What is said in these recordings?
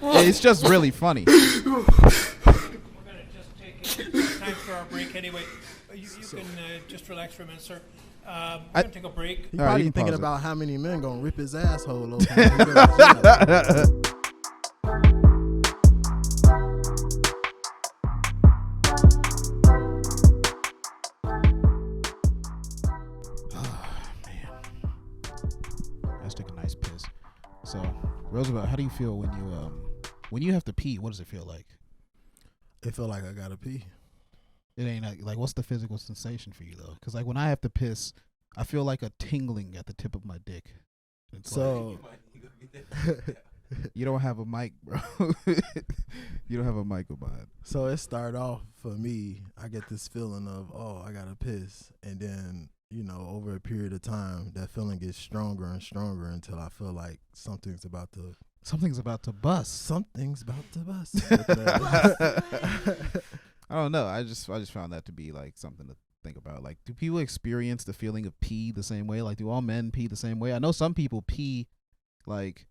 It's just really funny. We're gonna just take time for our break anyway. You can just relax for a minute, sir. We're gonna take a break. He All right, probably you can thinking pause it. about how many men gonna rip his asshole open. when he go to jail. Let's take a nice piss. So, Roosevelt, how do you feel when you have to pee? What does it feel like? It feel like I gotta pee. It ain't like what's the physical sensation for you though? Because like when I have to piss, I feel like a tingling at the tip of my dick. It's So like, you don't have a mic, bro. You don't have a mic about it. so it started off for me. I get this feeling of I gotta piss, and then over a period of time, that feeling gets stronger and stronger until I feel like something's about to bust. Something's about to bust. I don't know. I just found that to be like something to think about. Like, do people experience the feeling of pee the same way? Like, do all men pee the same way? I know some people pee, like,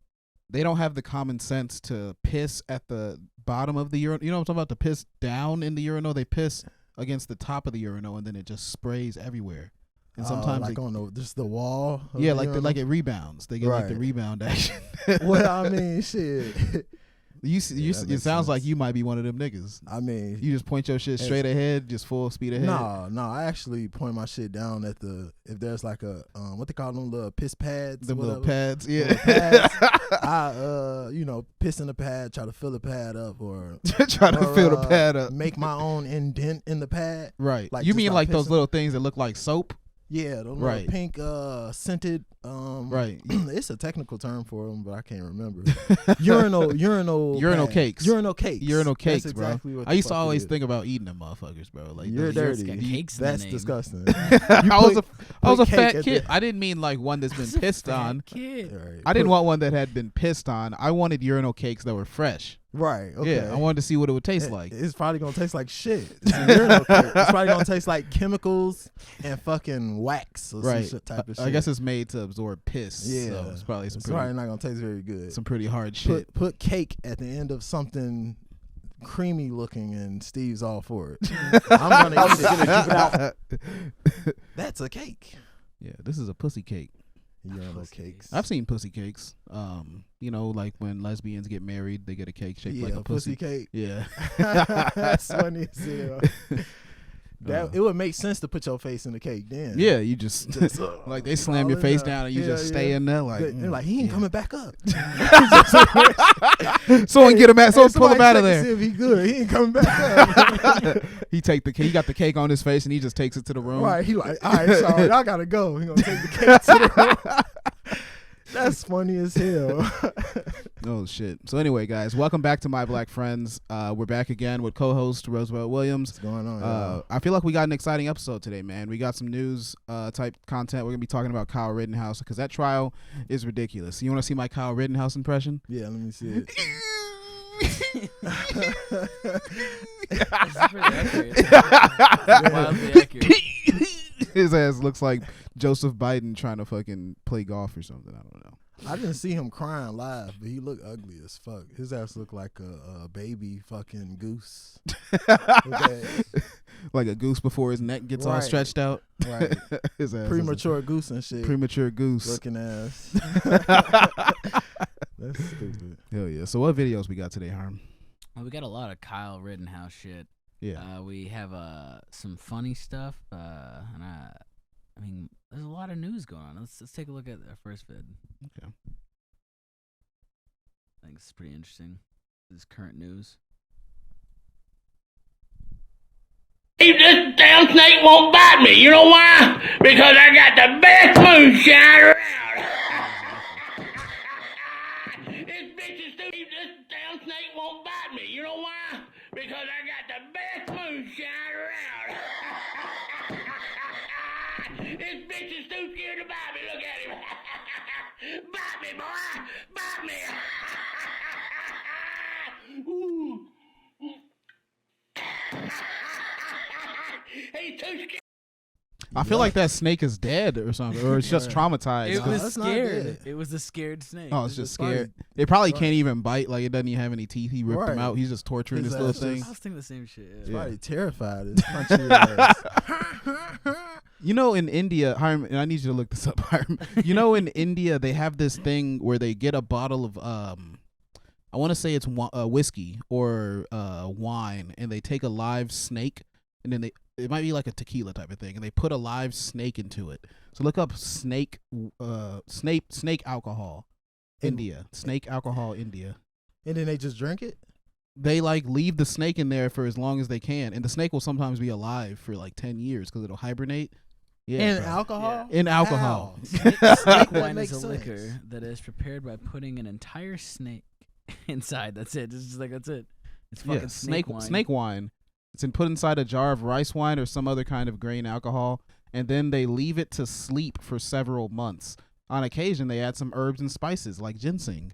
they don't have the common sense to piss at the bottom of the urinal. You know what I'm talking about? To piss down in the urinal. They piss against the top of the urinal, and then it just sprays everywhere. And sometimes like just the wall. Yeah, like it rebounds. They get like the rebound action. Well, I mean, shit. It sounds like you might be one of them niggas. I mean, you just point your shit straight ahead, just full speed ahead. No, I actually point my shit down at if there's like a what they call them, little piss pads. Them little pads, yeah. Little pads. I piss in the pad, try to fill the pad up, or fill the pad up. Make my own indent in the pad. Right. Like you mean like pissing. those little things that look like soap? Yeah, those little pink scented. Right. It's a technical term for them, but I can't remember. urinal cakes. Urinal cakes. That's exactly bro. What I used to always think about eating them motherfuckers, bro. Like you're dirty. Cakes That's in the name. disgusting. I was a fat cake kid. I didn't mean like one that's been pissed on. Kid. Right. I didn't want one that had been pissed on. I wanted urinal cakes that were fresh. Right. Okay. Yeah, I wanted to see what it would taste like. It's probably gonna taste like shit. It's a urinal cake. It's probably gonna taste like chemicals and fucking wax or some shit type of shit. I guess it's made to absorb piss. Yeah, so it's probably not gonna taste very good. Some pretty hard shit. Put cake at the end of something creamy looking, and Steve's all for it. I'm gonna eat it. That's a cake. Yeah, this is a pussy cake. Urinal cakes. I've seen pussy cakes. Like when lesbians get married, they get a cake shaped like a pussy cake. Yeah, that's funny as hell. It would make sense to put your face in the cake then. Yeah, you just like they slam your face down and you just stay in there like they're like he ain't coming back up. Someone get him out. Someone pull him out of there. See if he good. He ain't coming back up. He got the cake on his face and he just takes it to the room. Right. He like, all right, sorry, I gotta go. He gonna take the cake to the room. That's funny as hell. Oh shit. So anyway, guys, welcome back to My Black Friends. We're back again with co-host Roosevelt Williams. What's going on? I feel like we got an exciting episode today, man. We got some news type content. We're gonna be talking about Kyle Rittenhouse because that trial is ridiculous. You want to see my Kyle Rittenhouse impression? Yeah, let me see it. That's pretty accurate. Wildly accurate. His ass looks like Joseph Biden trying to fucking play golf or something. I don't know. I didn't see him crying live, but he looked ugly as fuck. His ass looked like a baby fucking goose. Like a goose before his neck gets all stretched out. Right. His ass Premature goose and shit. Premature goose. Looking ass. That's stupid. Hell yeah. So what videos we got today, Harm? Well, we got a lot of Kyle Rittenhouse shit. Yeah. We have some funny stuff, and I mean, there's a lot of news going on. Let's take a look at our first vid. Okay. I think it's pretty interesting. This is current news. This damn snake won't bite me. You know why? Because I got the best moonshine around. This bitch is stupid. This damn snake won't bite me. You know why? Because I got the best moonshine around. This bitch is too scared to bite me. Look at him. Bite me, boy. Bite me. Ooh. He's too scared. I feel like that snake is dead or something, or it's just traumatized. It was it's not scared. dead. It was a scared snake. Oh, it's just It's probably- scared. It probably can't even bite. Like it doesn't even have any teeth. He ripped them Right. out. He's just torturing His this little ass thing. just- I was thinking the same shit. It's Yeah. probably terrified. It's punchy ass. You know, in India, Hiram, and I need you to look this up, Hiram. You know, in India, they have this thing where they get a bottle of, I want to say it's whiskey or wine, and they take a live snake, and then it might be like a tequila type of thing, and they put a live snake into it. So look up snake alcohol, India, snake alcohol, India. And then they just drink it. They like leave the snake in there for as long as they can, and the snake will sometimes be alive for like 10 years because it'll hibernate. Yeah, And bro. alcohol. In alcohol. Snake That wine makes is a sense. liquor that is prepared by putting an entire snake inside. That's it. It's just like that's it. It's fucking Yeah, snake wine. Snake wine. It's put inside a jar of rice wine or some other kind of grain alcohol, and then they leave it to sleep for several months. On occasion, they add some herbs and spices like ginseng.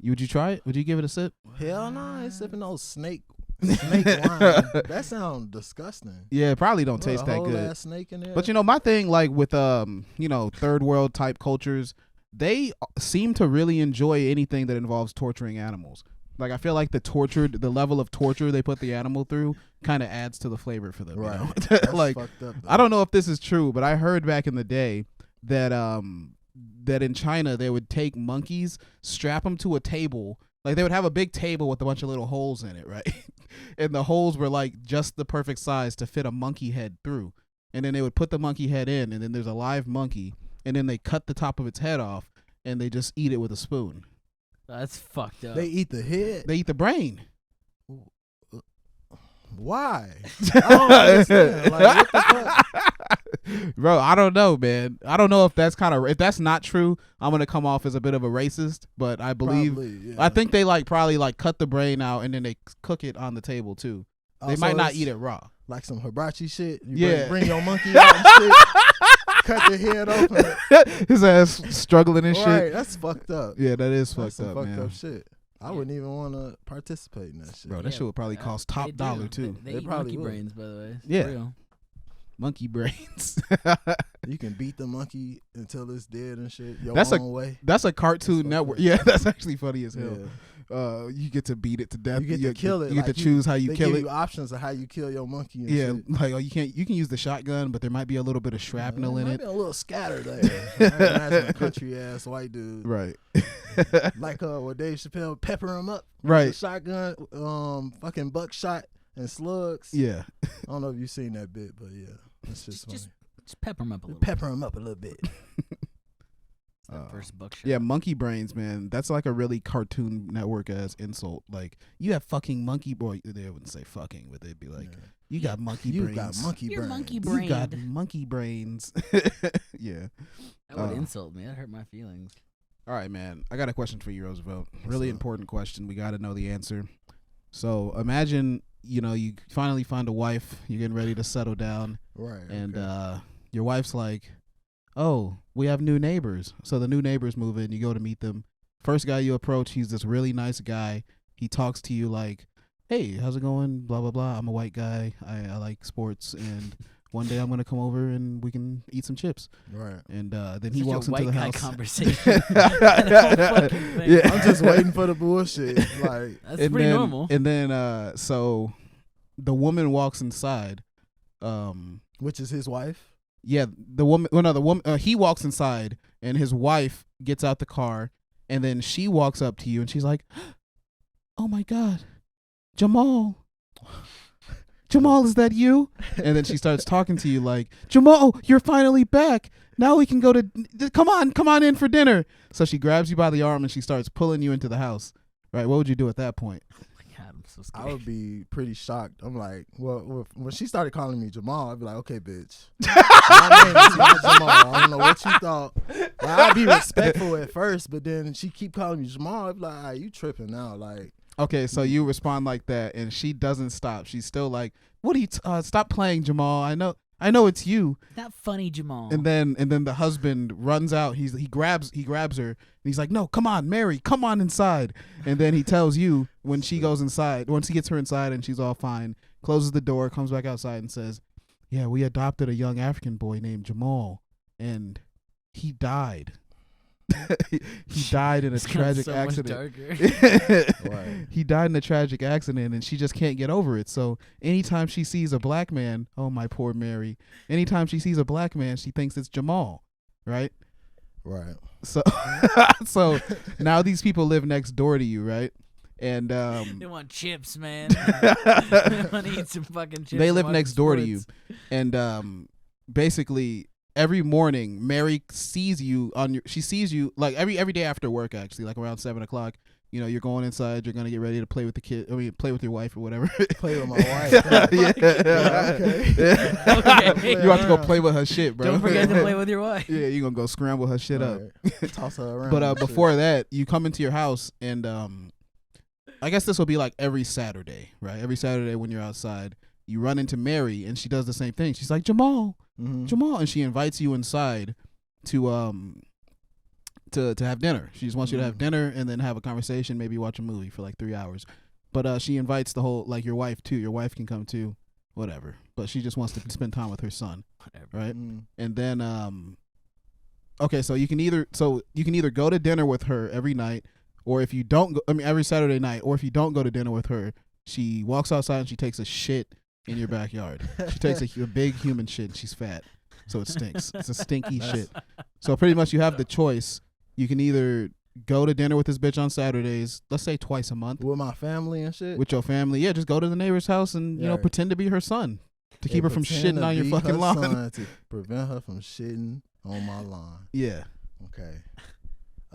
Would you try it? Would you give it a sip? Hell no, I ain't sipping no snake wine. That sounds disgusting. Yeah, it probably don't Put taste a that whole good. ass snake in there. But you know, my thing, like with third world type cultures, they seem to really enjoy anything that involves torturing animals. Like I feel like the level of torture they put the animal through kind of adds to the flavor for them. right, You know? That's like fucked up, though. I don't know if this is true, but I heard back in the day that that in China they would take monkeys, strap them to a table. Like they would have a big table with a bunch of little holes in it, right? And the holes were like just the perfect size to fit a monkey head through. And then they would put the monkey head in, and then there's a live monkey, and then they cut the top of its head off, and they just eat it with a spoon. That's fucked up. They eat the head. They eat the brain. Why? I don't understand. Like, what the fuck? Bro, I don't know, man. I don't know if that's if that's not true, I'm gonna come off as a bit of a racist, but I believe Probably, yeah. I think they probably cut the brain out and then they cook it on the table too. They Also, might not it's eat it raw. like some hibachi shit. You Yeah. bring your monkey out and shit. Cut the head open. His ass struggling and Right, shit. that's fucked up. Yeah, that is That's fucked some up, fucked man. up shit. I wouldn't even want to participate in that shit. Bro, that shit would probably cost top they do. dollar too. They They eat probably monkey would. brains, by the way. It's Yeah. real. Monkey brains. You can beat the monkey until it's dead and shit. Your That's a- own way. That's a Cartoon fucked Network. up. Yeah, that's actually funny as hell. Yeah. You get to beat it to death. You get to kill it. You get like to choose how you they kill give it. you options of how you kill your monkey and Yeah, shit. like you can use the shotgun, but there might be a little bit of shrapnel in Might it. be a little scattered there. I imagine a country ass white dude. Right. Like what Dave Chappelle pepper him up. Right. With a shotgun, fucking buckshot and slugs. Yeah. I don't know if you've seen that bit, but yeah. That's just funny. Just pepper them up a little. Pepper him up a little bit. That first buckshot. Yeah, monkey brains, man. That's like a really Cartoon Network ass insult. Like, you have fucking monkey boy. They wouldn't say fucking, but they'd be like, Yeah. you got monkey You brains. got monkey You're brains. monkey You brain. got monkey brains. Yeah. That would Uh, insult me. That hurt my feelings. All right, man. I got a question for you, Roosevelt. Really up? important question. We got to know the answer. So imagine, you finally find a wife. You're getting ready to settle down. Right. And okay. your wife's like, oh, we have new neighbors. So the new neighbors move in. You go to meet them. First guy you approach, he's this really nice guy. He talks to you like, hey, how's it going? Blah, blah, blah. I'm a white guy. I like sports. And one day I'm going to come over and we can eat some chips. Right. And then he Such a walks into white the guy house. conversation. That whole fucking thing. Yeah. I'm just waiting for the bullshit. Like, That's And pretty then- normal. And then, so the woman walks inside. which is his wife. Yeah, the woman. Well, no, the woman. He walks inside, and his wife gets out the car, and then she walks up to you, and she's like, "Oh my God, Jamal, Jamal, is that you?" And then she starts talking to you like, "Jamal, you're finally back. Now we can go to. Come on in for dinner." So she grabs you by the arm and she starts pulling you into the house. Right? What would you do at that point? God, I'm so I scared. would be pretty shocked. I'm like, well, when she started calling me Jamal, I'd be like, okay, bitch. My name is not Jamal. I don't know what you thought. Like, I'd be respectful at first, but then she keep calling me Jamal. I'd be like, you tripping now. Like, Okay, so you respond like that, and she doesn't stop. She's still like, "What are you? Stop playing, Jamal. I know it's you." Not funny, Jamal. And then the husband runs out. He grabs her, and he's like, "No, come on, Mary, come on inside." And then he tells you once he gets her inside, and she's all fine, closes the door, comes back outside, and says, yeah, we adopted a young African boy named Jamal, and he died. He died in a It's gotten tragic so much accident. darker. Right. He died in a tragic accident, and she just can't get over it. So anytime she sees a black man, oh my poor Mary, anytime she sees a black man, she thinks it's Jamal, right? Right. So so now these people live next door to you, right? And They want chips, man. They want to eat some fucking chips. they and live watch next door to you, sports. and basically every morning Mary sees you she sees you like every day after work, actually, like around 7:00. You know, you're going inside, you're gonna get ready to play with the kid, play with your wife or whatever. Play with my wife. Yeah. Okay. You have to go play with her shit, bro. Don't forget to play with your wife. Yeah, you're gonna go scramble her shit up. Right. Toss her around. But and shit. before that, you come into your house, and I guess this will be like every Saturday, right? Every Saturday when you're outside, you run into Mary, and she does the same thing. She's like, Jamal, Jamal, and she invites you inside to have dinner. She just wants you to have dinner and then have a conversation, maybe watch a movie for like 3 hours. But she invites the whole, like, your wife too. Your wife can come too, whatever. But she just wants to spend time with her son, right? And then okay, so you can either go to dinner with her every night, or if you don't go, every Saturday night, or if you don't go to dinner with her, she walks outside and she takes a shit in your backyard. She takes a big human shit, and she's fat, so it stinks. It's a stinky shit. So pretty much you have the choice. You can either go to dinner with this bitch on Saturdays, let's say twice a month. With my family and shit? With your family. Yeah, just go to the neighbor's house and, you know, pretend to be her son to keep her from shitting on your fucking lawn. To prevent her from shitting on my lawn. Yeah. Okay.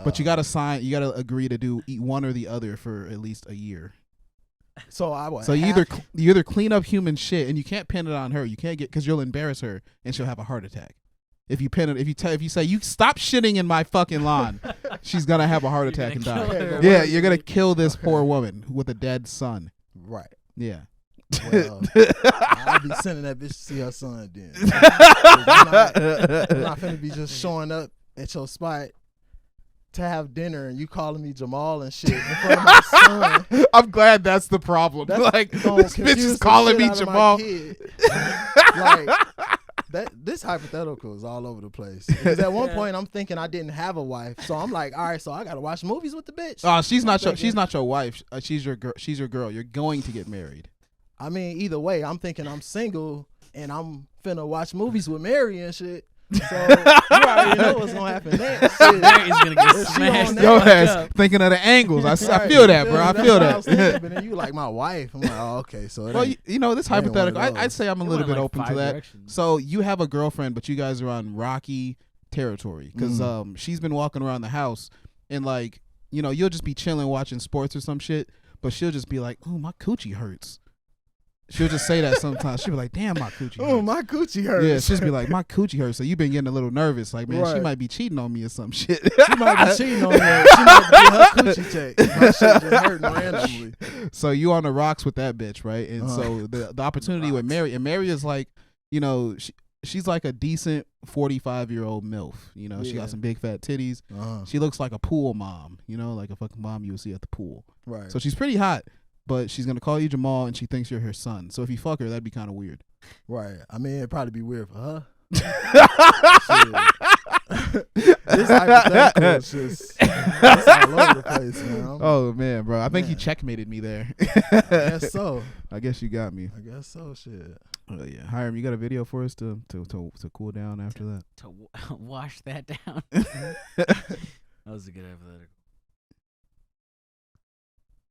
But you got to agree to eat one or the other for at least a year. So you either clean up human shit, and you can't pin it on her. You can't because you'll embarrass her and she'll have a heart attack. If you pin it, if you say you stop shitting in my fucking lawn, she's gonna have a heart attack and die. Yeah, you're gonna kill this poor woman with a dead son. Right. Yeah. Well, I'll be sending that bitch to see her son then. I'm not finna be just showing up at your spot to have dinner and you calling me Jamal and shit in front of my son. I'm glad that's the problem. That's like, this bitch is calling me Jamal. Like, this hypothetical is all over the place. Because at one point I'm thinking I didn't have a wife, so I'm like, all right, so I gotta watch movies with the bitch. Oh, she's not your wife. She's your girl. She's your girl. You're going to get married. I mean, either way, I'm thinking I'm single and I'm finna watch movies with Mary and shit. So you already know what's gonna happen next. Mary's gonna get smashed. Your ass thinking of the angles. I feel that, bro. I feel that. But then you like my wife. I'm like, oh, okay. So well, this hypothetical, I'd say I'm a little bit open to that. So you have a girlfriend, but you guys are on rocky territory because she's been walking around the house and like, you know, you'll just be chilling watching sports or some shit, but she'll just be like, "Oh, my coochie hurts." She'll just say that sometimes. She'll be like, "Damn, my coochie hurts." Oh, my coochie hurts. Yeah, she'll just be like, "My coochie hurts." So you've been getting a little nervous. Like, man, she might be cheating on me or some shit. She might be cheating on me. She might get her coochie checked. My shit just hurting randomly. So you on the rocks with that bitch, right? And so the opportunity with Mary, and Mary is like, you know, she's like a decent 45-year-old MILF. You know, she got some big fat titties. She looks like a pool mom, you know, like a fucking mom you would see at the pool. Right. So she's pretty hot. But she's gonna call you Jamal, and she thinks you're her son. So if you fuck her, that'd be kind of weird. Right. I mean, it'd probably be weird for her. This hypothetical is just it's all over the place, man. Oh man, bro, I think you checkmated me there. I guess so. I guess you got me. I guess so. Shit. Oh yeah, Hiram, you got a video for us to cool down after that? To wash that down. That was a good hypothetical.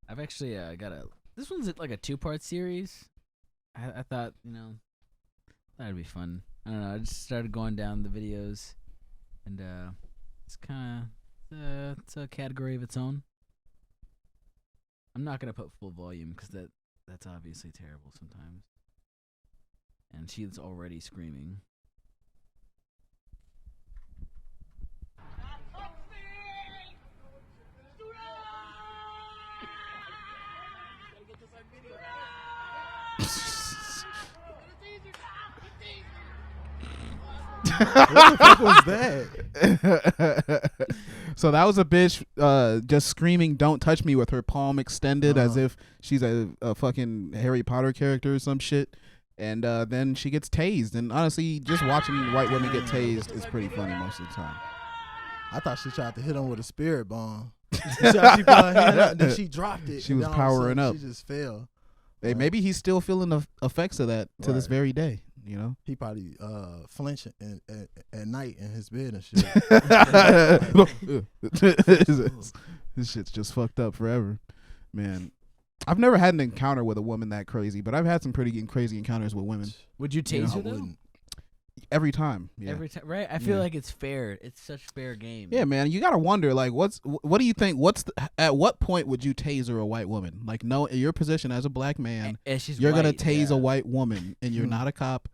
I've actually got this one's like a 2-part series. I thought, you know, that'd be fun. I don't know. I just started going down the videos, and it's kind of it's a category of its own. I'm not gonna put full volume because that's obviously terrible sometimes. And she's already screaming. What the fuck was that? So that was a bitch just screaming "Don't touch me" with her palm extended as if she's a fucking Harry Potter character or some shit. and then she gets tased. And honestly, just watching white women get tased is pretty funny most of the time. I thought she tried to hit him with a spirit bomb. She put her hand up, and then she dropped it. She and was then all of a powering sudden up. She just fell. Hey, maybe he's still feeling the effects of that to this Right. very day. You know, He probably flinching at night in his bed and shit. this shit's just fucked up forever, man. I've never had an encounter with a woman that crazy, but I've had some pretty crazy encounters with women. Would you tase her though? wouldn't. Every time, yeah. Every time, right? I feel Yeah. like it's fair. It's such fair game. Yeah, man, you gotta wonder, like, what do you think? At what point would you taser a white woman? Like, no, in your position as a black man, And she's you're gonna white, tase yeah. a white woman, and you're not a cop.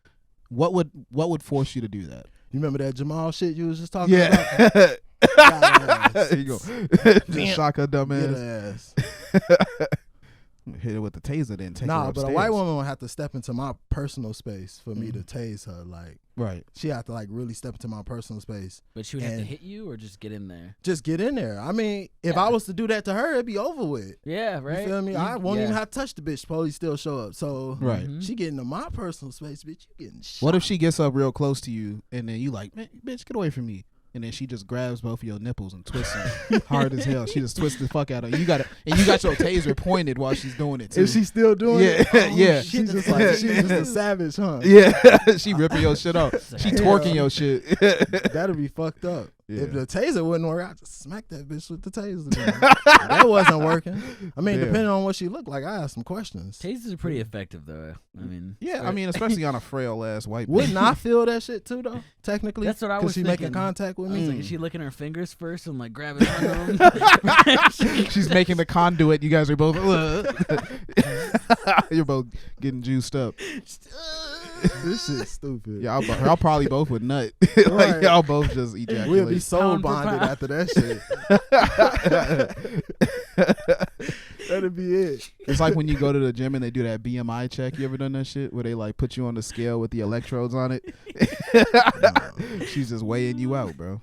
What would force you to do that? You remember that Jamal shit you was just talking Yeah, about? there you go. Just shock her dumb Get ass. her ass. Hit her with the taser, then take her Nah, upstairs. but a white woman would have to step into my personal space for me to tase her. Like, right? she had to like really step into my personal space. But she would have to And- hit you or just get in there. Just get in there. I mean, if Yeah. I was to do that to her, it'd be over with. Yeah, right. You feel me? You- I won't yeah. even have to touch the bitch. Police still show up. So Right. Mhm. she getting to my personal space, bitch. You getting shot. What if she gets up real close to you, and then you like, man, bitch, get away from me. And then she just grabs both of your nipples and twists them hard as hell. She just twists the fuck out of you. You got your taser pointed while she's doing it too. Is she still doing Yeah, it? yeah. She's just like she's just a savage, huh? Yeah, she ripping your shit off. She twerking your shit. That'd be fucked up. Yeah. If the taser wouldn't work, I'd just smack that bitch with the taser. Then. That wasn't working. I mean, Damn. depending on what she looked like, I asked some questions. Tasers are pretty effective, though. I mean, Yeah, I mean, especially on a frail ass white. Wouldn't I feel that shit too, though? Technically, That's what I 'Cause was she thinking. making contact with I was me. like, is she licking her fingers first and like grabbing onto them? She's making the conduit. You guys are both. You're both getting juiced up. This shit's stupid. Yeah, y'all probably both would nut. Like Right. y'all both just ejaculate. We'll be soul Pound for bonded pound. after that shit. That'd be it. It's like when you go to the gym and they do that BMI check. You ever done that shit where they like put you on the scale with the electrodes on it? She's just weighing you out, bro.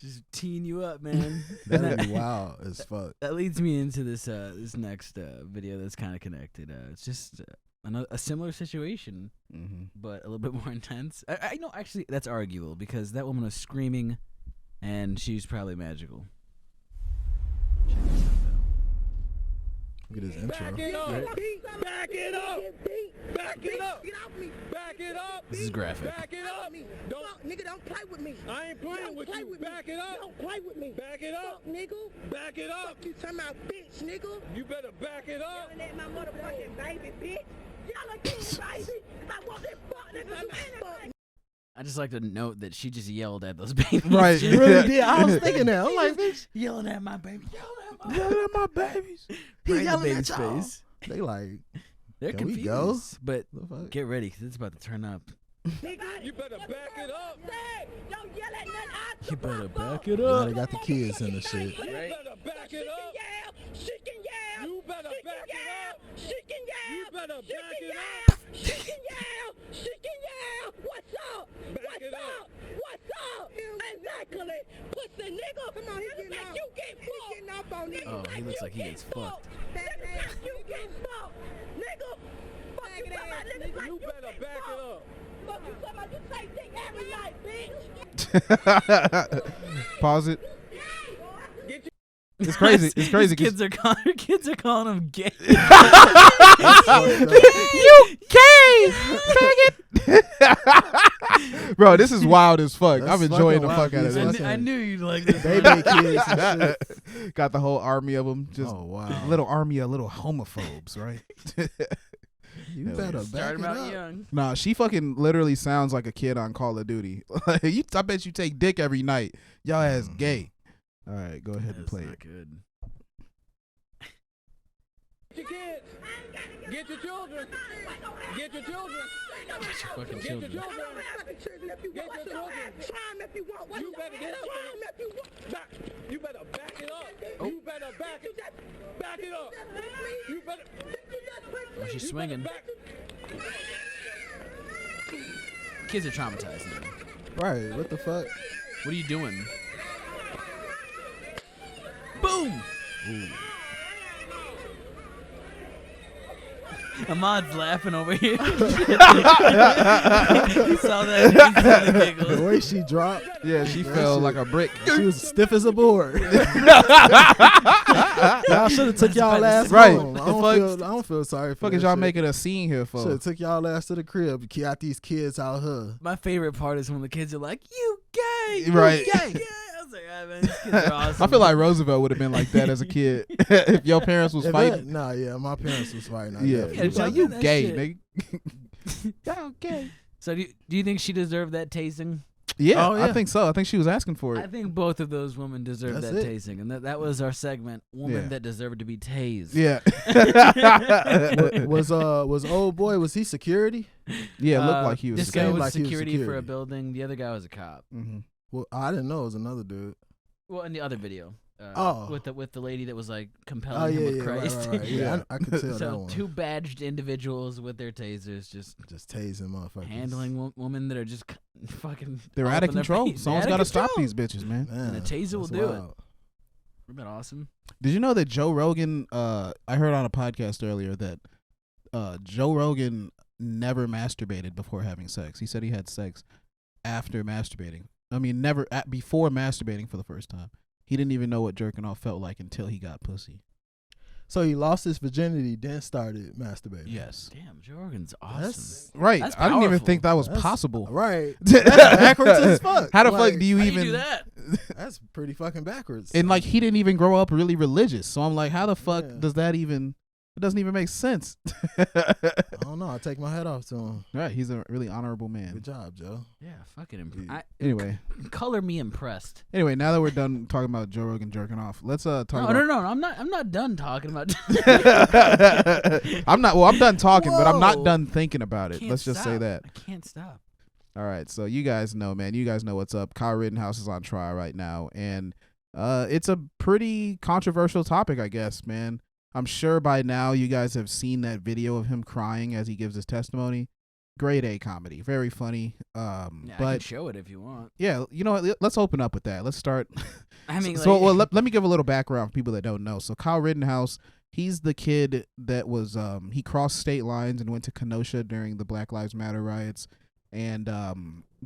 Just teeing you up, man. That'd be wild as fuck. That leads me into this next video that's kind of connected. It's just a similar situation, Mm-hmm. but a little bit more intense. I know, actually, that's arguable because that woman was screaming, and she's probably magical. Check this out, though. Look at his intro. Back it up. Back it up. Back it up. Get off me. Back it up. This is graphic. Back it up. Don't, nigga, don't play with me. I ain't playing Don't with play you. with Back me. it up. Don't play with me. Back it up. Fuck, nigga. Back it up. Fuck you talking about bitch, nigga. You better back it up. Yelling at my motherfucking baby, bitch. Yell again, baby. If I want that fuck, nigga, you anything. I just like to note that she just yelled at those babies. Right. You really did. I was thinking that. I'm like, bitch, Yelling at my baby. yelling at my babies. Right He in the yelling baby's at y'all. face. They like, They're Can we confused. go? But the fuck? get ready, 'cause it's about to turn up. Nigga, You better back it up. say, don't yell at nothing. I You better back You it know, up. they got the kids in the shit. You better back it up. She can yell. You better back it up. She can yell. You better She back can it yell. up. She can yell. She can yell. What's up? Back What's it up. What's up? Exactly. Pussy nigga. Come on, he getting off. You get fucked. Getting off on nigga. Oh, he looks like he gets fucked. You get fucked. Nigga. Fuck you talking about niggas like You better get back it fucked. up. Fuck you talking about you take dick every night, bitch. Pause it. Get your It's crazy. It's crazy. His kids are calling her kids are calling him gay. You gay, faggot. Bro, this is wild as fuck. That's I'm enjoying the fucking fuck out of wild. this. I knew you'd like this. They make kids and shit. Got the whole army of them. Just Oh, wow. little army of little homophobes, right? You Hell better yeah. back Started it out up. young. Nah, she fucking literally sounds like a kid on Call of Duty. I bet you take dick every night. Y'all ass gay. All right, go ahead and That's play not it. good. kids. Get your children. Get your children. Get your fucking Get your children. children. If you Get want, your children. try 'em if you want. You better get up. Try 'em if you want. Back. You better back it up. You better back it. Back it up. You better. Oh, she's You swinging. better back. Kids are traumatized now. Right, what the fuck? What are you doing? Boom! Ahmad's laughing over here. He saw that. He instantly The giggled. way she dropped, Yeah, she That fell shit- like a brick. she was stiff as a board. Y'all should have took y'all ass Right. home. The I fuck- don't feel sorry for Fuck that is y'all shit. making a scene here for? Should have took y'all ass to the crib. Got these kids out here. My favorite part is when the kids are like, "You gay, you Right. gay." Yeah. I was like, "Ah, man, these kids are awesome." I feel like Roosevelt would have been like that as a kid if your parents was If fighting. yeah, my parents was fighting. Yeah, Yeah, he was like, jump you in that gay, shit. nigga. Y'all gay. So do you think she deserved that tasing? Yeah, Oh, I yeah. think so. I think she was asking for I it. think both of those women deserved That's that it. tasing, and that was our segment. Woman Yeah. that deserved to be tased. Yeah. was old boy? Was he security? Yeah, it looked like he was. This the guy same. was like he was security for a security. building. The other guy was a cop. Mhm. Well, I didn't know it was another dude. Well, in the other video, Oh. with the lady that was like Oh compelling yeah, him with yeah, Christ. right. Yeah, I could tell that So one. two badged individuals with their tasers just Just tasing motherfuckers. handling women that are just fucking. They're all out up of in their control. face. Someone's They're got out to of stop control. these bitches, man. Man, And a taser will that's do it. wild. Would've been awesome. Did you know that Joe Rogan? I heard on a podcast earlier that Joe Rogan never masturbated before having sex. He said he had sex after masturbating. I mean, never before masturbating for the first time. He didn't even know what jerking off felt like until he got pussy. So he lost his virginity, then started masturbating. Yes. Damn, Joe Rogan's awesome. That's Right. That's I didn't even powerful. think that was That's- possible. right. That's backwards as fuck. How the Like, fuck do you How even do you do that? That's pretty fucking backwards. And like he didn't even grow up really religious. So I'm like, how the fuck Yeah. does that even it doesn't even make sense. I don't know. I take my hat off to him. Right, he's a really honorable man. Good job, Joe. Yeah, fucking Yeah. Anyway. color me impressed. Anyway, now that we're done talking about Joe Rogan jerking off, let's talk about No, I'm not done talking about. I'm done talking, but I'm not Whoa. done thinking about it. Can't Let's just say stop. that. I can't stop. All right, so you guys know, man. You guys know what's up. Kyle Rittenhouse is on trial right now, and it's a pretty controversial topic, I guess, man. I'm sure by now you guys have seen that video of him crying as he gives his testimony. Grade A comedy, very funny. Yeah, I can But show it if you want. yeah, you know what? Let's open up with that. Let's start. I mean, So like, well, let me give a little background for people that don't know. So Kyle Rittenhouse, he's the kid that was he crossed state lines and went to Kenosha during the Black Lives Matter riots. And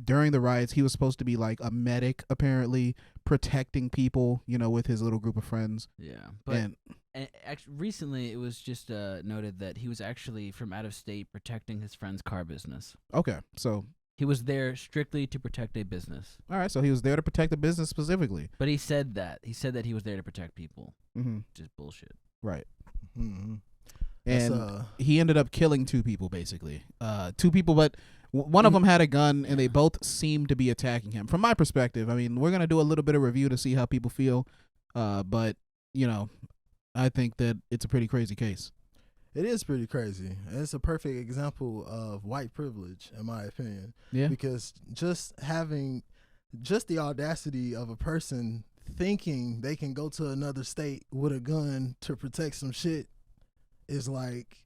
during the riots, he was supposed to be like a medic, apparently protecting people, you know, with his little group of friends. yeah, but And actually, recently it was just noted that he was actually from out of state protecting his friend's car business. okay, so He was there strictly to protect a business. all right, so he was there to protect the business specifically. But he said that he was there to protect people, Mm-hmm. which is bullshit. Right. Mm-hmm. And he ended up killing two people, basically. Two people, but one of them had a gun, and they both seemed to be attacking him. From my perspective, I mean, we're going to do a little bit of review to see how people feel. But, you know, I think that it's a pretty crazy case. It is pretty crazy. And it's a perfect example of white privilege, in my opinion. Yeah. Because just having the audacity of a person thinking they can go to another state with a gun to protect some shit is like,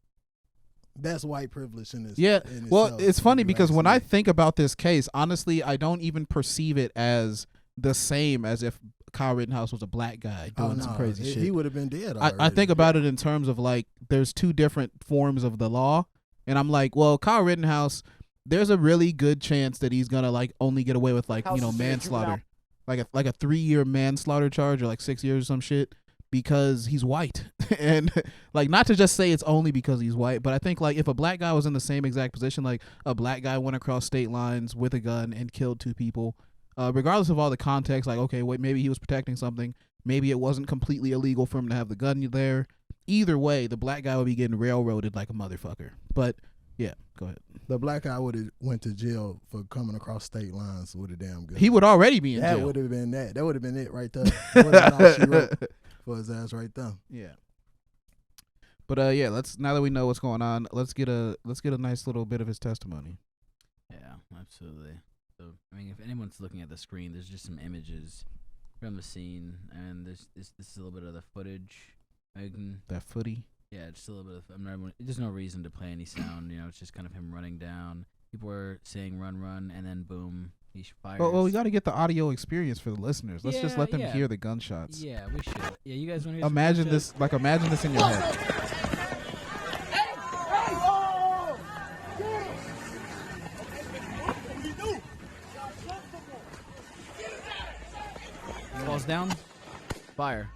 that's white privilege in this. Yeah. in Well, itself, it's if funny you because ask when me. I think about this case, honestly, I don't even perceive it as the same as if Kyle Rittenhouse was a black guy doing some crazy shit. He would have been dead I already. think about it in terms of like there's two different forms of the law, and I'm like, well, Kyle Rittenhouse, there's a really good chance that he's gonna like only get away with like manslaughter, like a 3-year manslaughter charge or like 6 years or some shit because he's white, and like not to just say it's only because he's white, but I think like if a black guy was in the same exact position, like a black guy went across state lines with a gun and killed two people. Regardless of all the context, like, okay, wait, maybe he was protecting something. Maybe it wasn't completely illegal for him to have the gun there. Either way, the black guy would be getting railroaded like a motherfucker. But, yeah, go ahead. the black guy would have went to jail for coming across state lines with a damn gun. He would already be in That jail. would have been that. That would have been it right there. That would have been all she wrote for his ass right there. Yeah. But, yeah, now that we know what's going on, let's get a nice little bit of his testimony. Yeah, absolutely. So, I mean, if anyone's looking at the screen, there's just some images from the scene, and this is a little bit of the footage. That footy. Yeah, just a little bit of. There's no reason to play any sound. You know, it's just kind of him running down. People were saying "run, run," and then boom, he fires. Well, we got to get the audio experience for the listeners. Let's just let them Yeah. hear the gunshots. Yeah, we should. Yeah, you guys want to Imagine this in your head. Almost down. Fire.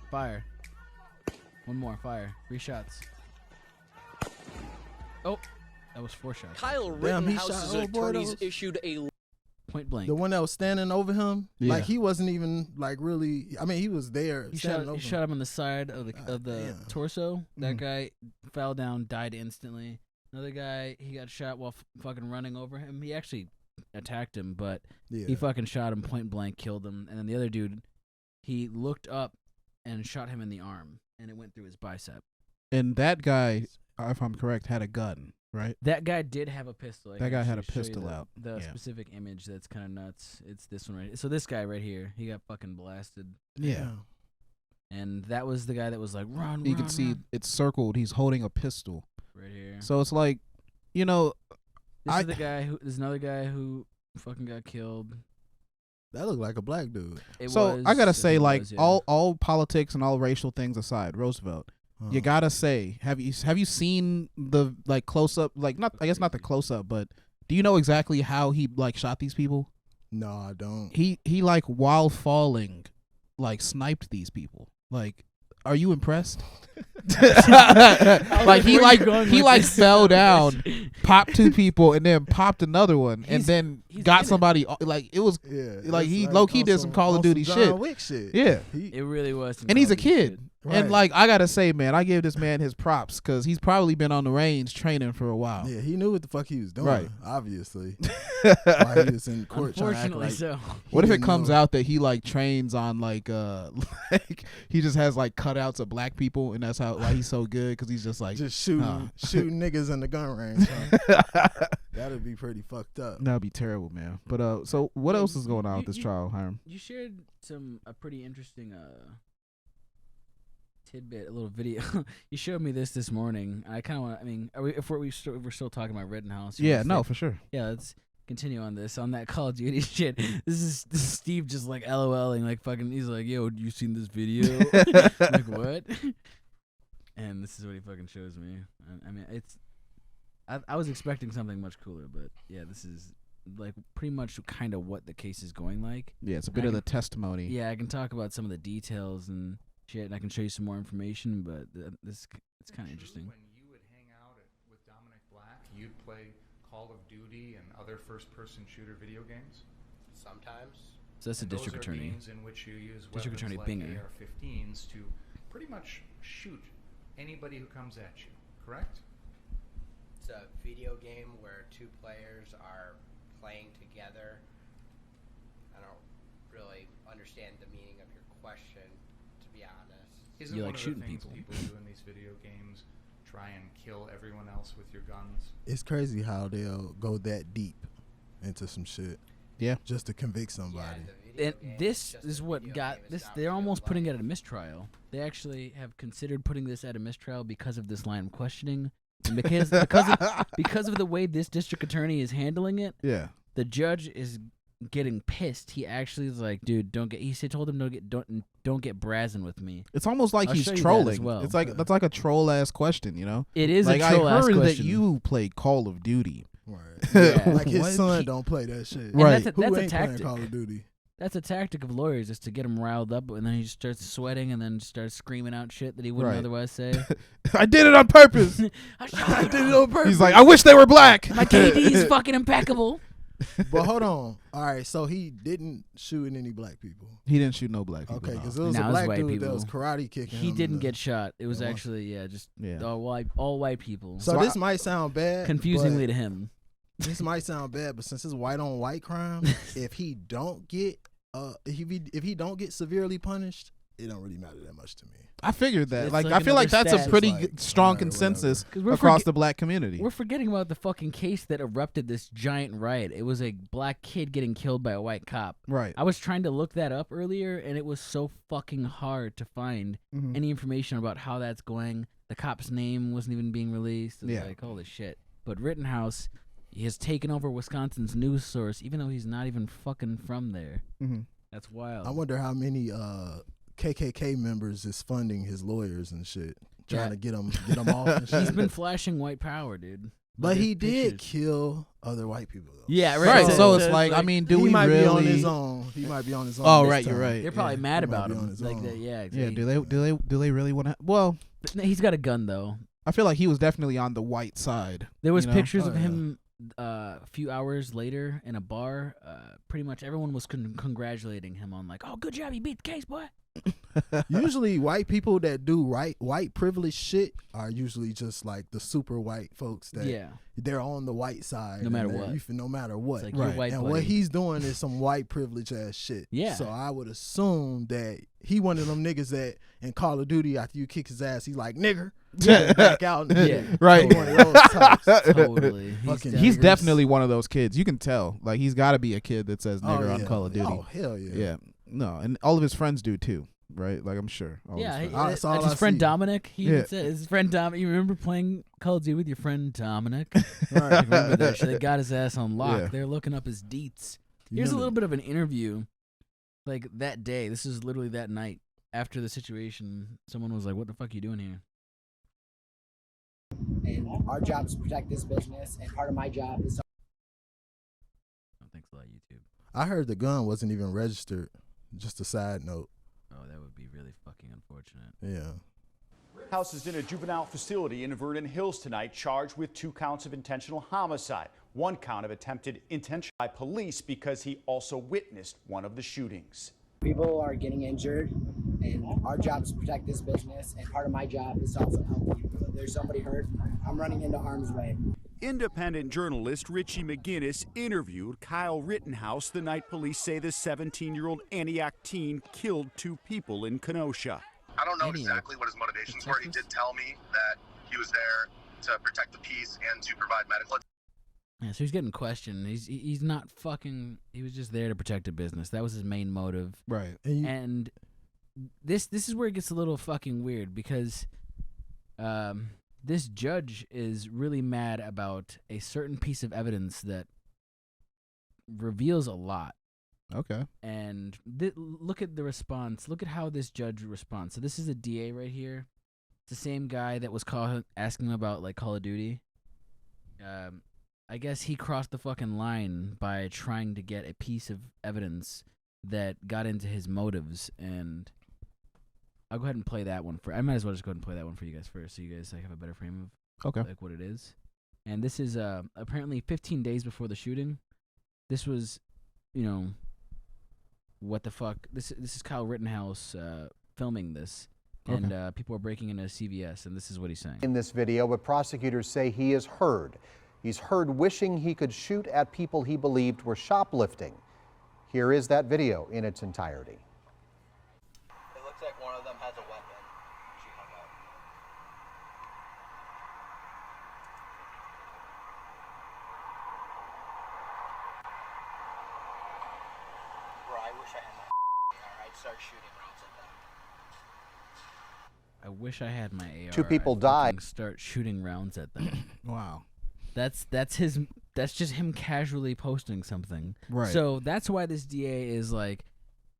One more. Fire. 3 shots. Oh, that was 4 shots. Kyle Damn, he Rittenhouse's shot old boy attorneys those. issued a Point blank. The one that was standing over him, Yeah. like he wasn't even like really. I mean, he was there. He standing shot, over he shot him on the side of the damn. torso. That Mhm. guy fell down, died instantly. Another guy, he got shot while fucking running over him. He actually attacked him, but Yeah. he fucking shot him point blank, killed him. And then the other dude, he looked up and shot him in the arm, and it went through his bicep. And that guy, if I'm correct, had a gun, right? That guy did have a pistol. I That can guy had actually a show you pistol out. The Yeah. specific image that's kind of nuts. It's this one right. So this guy right here, he got fucking blasted. Yeah. And that was the guy that was like, run, You run, can see run. it's circled. He's holding a pistol. Right here. So it's like, you know, This is the guy who. There's another guy who fucking got killed. That looked like a black dude. It so was, I gotta I say, think it like was, yeah. all politics and all racial things aside, Roosevelt, you gotta say, have you seen the like close up, like not I guess not the close up, but do you know exactly how he like shot these people? No, I don't. He like while falling, like sniped these people. Like, are you impressed? Like he fell down, popped 2 people, and then popped another one, and then he's got in it. somebody. Like it was, Yeah, like it's he low key on did some Call of on Duty John shit. Wick shit. Yeah. It really was. some And he's a Call of Duty kid. Right. And like I gotta say, man, I give this man his props because he's probably been on the range training for a while. Yeah, he knew what the fuck he was doing. Right. Obviously, while he was in shit. court trying to act Unfortunately, like so. What if it didn't comes know. out that he like trains on like like he just has like cutouts of black people and that's how why he's so good because he's just like just shooting Nah. shooting niggas in the gun range. Huh? That'd be pretty fucked up. that'd be terrible, man. But so what else is going on with this trial, Hiram? You shared a pretty interesting tidbit, a little video. You showed me this morning. I kind of want. I mean, if we're still talking about Rittenhouse. Yeah, no, for sure. Yeah, let's continue on that Call of Duty shit. This is Steve just like LOLing, like fucking. He's like, "Yo, you seen this video?" Like what? And this is what he fucking shows me. I mean, it's. I was expecting something much cooler, but yeah, this is like pretty much kind of what the case is going like. Yeah, it's a bit of the testimony. Yeah, I can talk about some of the details and shit, and I can show you some more information, but it's kind of interesting. When you would hang out with Dominic Black, you'd play Call of Duty and other first-person shooter video games? Sometimes. So that's the And district those are attorney. games in which you use District weapons Attorney like Binger. AR-15s to pretty much shoot anybody who comes at you, correct? It's a video game where 2 players are playing together. I don't really understand the meaning of your question, to be honest. Isn't You one like of shooting the things people. do in these video games try and kill everyone else with your guns? It's crazy how they'll go that deep into some shit. Yeah. Just to convict somebody. And this is what got this. They're almost putting it at a mistrial. They actually have considered putting this at a mistrial because of this line of questioning, and because of the way this district attorney is handling it. Yeah. The judge is getting pissed. He actually is like, dude, don't get. He told him don't get brazzing with me. It's almost like I'll he's show you that trolling. as well. It's like that's like a troll ass question, you know? It is like a troll I ass heard that question. you played Call of Duty. Right. Yeah. Like his What? son don't play that shit. Right. That's Who a ain't tactic. playing Call of Duty? That's a tactic of lawyers, is to get him riled up, and then he just starts sweating, and then starts screaming out shit that he wouldn't Right. otherwise say. I did it on purpose. I did it on purpose. He's like, I wish they were black. My KD is fucking impeccable. But hold on. All right, so he didn't shoot any black people. He didn't shoot no black people. Okay, no. because it was Nah, a it was black white dude people. that was karate kicking him. He in didn't the- get shot. It was Yeah. actually just Yeah. all white people. So this might sound bad. Confusingly but to him. this might sound bad, but since it's white on white crime, if he don't get if he don't get severely punished, it don't really matter that much to me. I figured that. It's like like I feel like another that's a stat. pretty It's like, strong alright, consensus 'Cause we're across forget- the black community. We're forgetting about the fucking case that erupted this giant riot. It was a black kid getting killed by a white cop. Right. I was trying to look that up earlier, and it was so fucking hard to find Mhm. any information about how that's going. The cop's name wasn't even being released. It was Yeah. like, holy shit. But Rittenhouse, he has taken over Wisconsin's news source, even though he's not even fucking from there. Mhm. That's wild. I wonder how many KKK members is funding his lawyers and shit, trying Yeah. to get him off. And shit. He's been flashing white power, dude. But Look at he did pictures. kill other white people though. Yeah, Right. right. So it's like, I mean, do he we might really? be on his own. He might be on his own. Oh, this right, you're time. right. They're probably Yeah. mad He might about be on him. his Like, own. yeah, Yeah. exactly. Do they really want to? Well, But no, he's got a gun though. I feel like he was definitely on the white side. There was you know? pictures Oh, of yeah. him a few hours later in a bar. Pretty much everyone was congratulating him on like, "Oh, good job, you beat the case, boy." Usually, white people that do white privilege shit are usually just like the super white folks that Yeah, they're on the white side. No and matter they're- what. no matter what. it's like Right. you're white, And buddy. what he's doing is some white privilege ass shit. Yeah. So I would assume that he one of them niggas that in Call of Duty after you kick his ass, he's like nigger. Yeah. Back out. And Yeah. Right. One of those types. Totally. Fucking He's niggers. definitely one of those kids. You can tell. Like, he's got to be a kid that says nigger on yeah. Call of Duty. Oh hell yeah. Yeah. No, and all of his friends do too, right? Like, I'm sure. All Yeah, his friends. he, That's all his I friend see. Dominic. He Yeah. even said his friend Dominic. You remember playing Call of Duty with your friend Dominic? Right. I remember that shit. They got his ass on lock. Yeah. They're looking up his deets. You Here's a remember- little bit of an interview. Like that day, this is literally that night after the situation. Someone was like, "What the fuck are you doing here?" And our job is to protect this business, and part of my job is Oh, thanks a lot, YouTube. I heard the gun wasn't even registered. Just a side note. Oh, that would be really fucking unfortunate. Yeah. Rittenhouse is in a juvenile facility in Vernon Hills tonight, charged with 2 counts of intentional homicide, 1 count of attempted intention by police because he also witnessed one of the shootings. people are getting injured, and our job is to protect this business, and part of my job is to also help people. If there's somebody hurt, I'm running into harm's way. Independent journalist Richie McGinnis interviewed Kyle Rittenhouse the night police say the 17-year-old Antioch teen killed 2 people in Kenosha. I don't know exactly what his motivations were. He did tell me that he was there to protect the peace and to provide medical attention. Yeah, so he's getting questioned. He's not fucking. He was just there to protect a business. That was his main motive. Right. And this is where it gets a little fucking weird because this judge is really mad about a certain piece of evidence that reveals a lot. Okay. And look at the response. Look at how this judge responds. So this is a DA right here. It's the same guy that was asking him about like Call of Duty. I guess he crossed the fucking line by trying to get a piece of evidence that got into his motives, and I'll go ahead and play that one for. I might as well just go ahead and play that one for you guys first, so you guys have a better frame of like what it is. And this is apparently 15 days before the shooting. This was, what the fuck? This is Kyle Rittenhouse filming this, and people are breaking into CVS, and this is what he's saying. In this video, but prosecutors say he is heard. He's heard wishing he could shoot at people he believed were shoplifting. Here is that video in its entirety. It looks like one of them has a weapon. She hung up. Bro, I wish I had my AR. I'd start shooting rounds at them. I wish I had my AR. 2 people I'd died. fucking start shooting rounds at them. Wow. That's just him casually posting something. Right. So that's why this DA is like,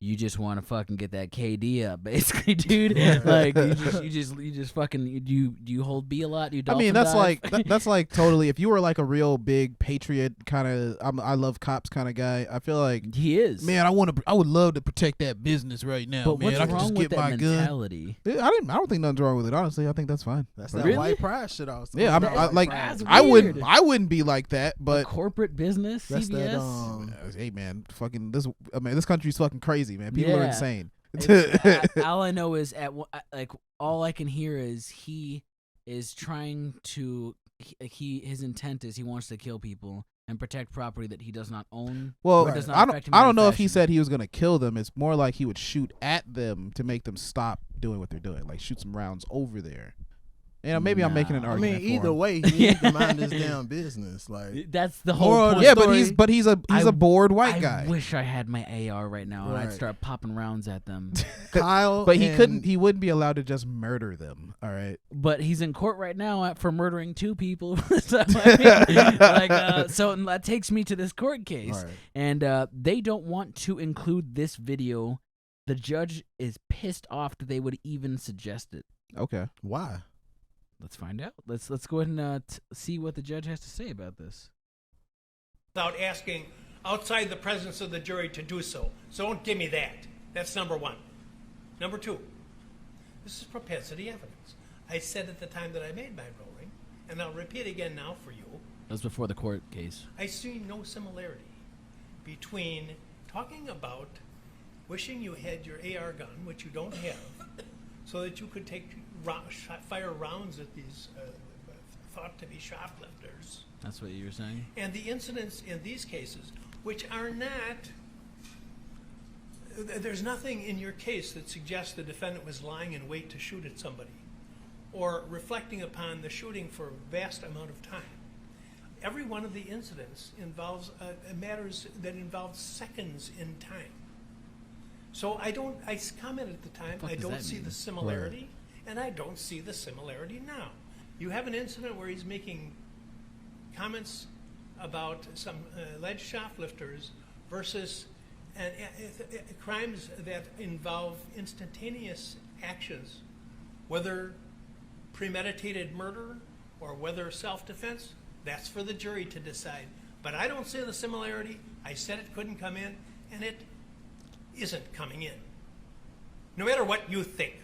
you just want to fucking get that KD up, basically, dude. Like you just fucking do you hold B a lot? You I mean, dolphin that's dive? like that's like totally. If you were like a real big patriot kind of, I love cops kind of guy. I feel like he is. Man, I would love to protect that business right now. But man, what's I can wrong just with get that my mentality? gun. I don't think nothing's wrong with it. Honestly, I think that's fine. That's But- that white pride shit I was talking Yeah, about. That's I weird. wouldn't be like that. But corporate business, That's CVS. that, hey man, fucking this. I mean, this country's fucking crazy, man. People are Yeah. insane. All I know is all I can hear is he is trying to. His intent is he wants to kill people and protect property that he does not own. Well, or does not I don't. affect him I in don't any know if he fashion. said he was gonna kill them. It's more like he would shoot at them to make them stop doing what they're doing, like shoot some rounds over there. Maybe I'm making an I argument. mean, either for him. way, he needs to mind his damn business. Like That's the whole Moral of point. the Yeah, story, he's a bored white I guy. wish I had my AR right now and I'd Right. start popping rounds at them. Kyle, But he and- couldn't. He wouldn't be allowed to just murder them. All right. But he's in court right now for murdering 2 people. So, so that takes me to this court case. All right. And they don't want to include this video. The judge is pissed off that they would even suggest it. Okay. Why? Let's find out. Let's go ahead and see what the judge has to say about this. without asking outside the presence of the jury to do so. So don't give me that. That's number one. Number two, this is propensity evidence. I said at the time that I made my ruling, and I'll repeat again now for you. That was before the court case. I see no similarity between talking about wishing you had your AR gun, which you don't have, so that you could fire rounds at these thought to be shoplifters. That's what you were saying? And the incidents in these cases, which are not, there's nothing in your case that suggests the defendant was lying in wait to shoot at somebody or reflecting upon the shooting for a vast amount of time. Every one of the incidents involves matters that involve seconds in time. So I commented at the time, I don't see the similarity, and I don't see the similarity now. You have an incident where he's making comments about some alleged shoplifters versus crimes that involve instantaneous actions, whether premeditated murder or whether self-defense. That's for the jury to decide. But I don't see the similarity. I said it couldn't come in, and it isn't coming in. No matter what you think.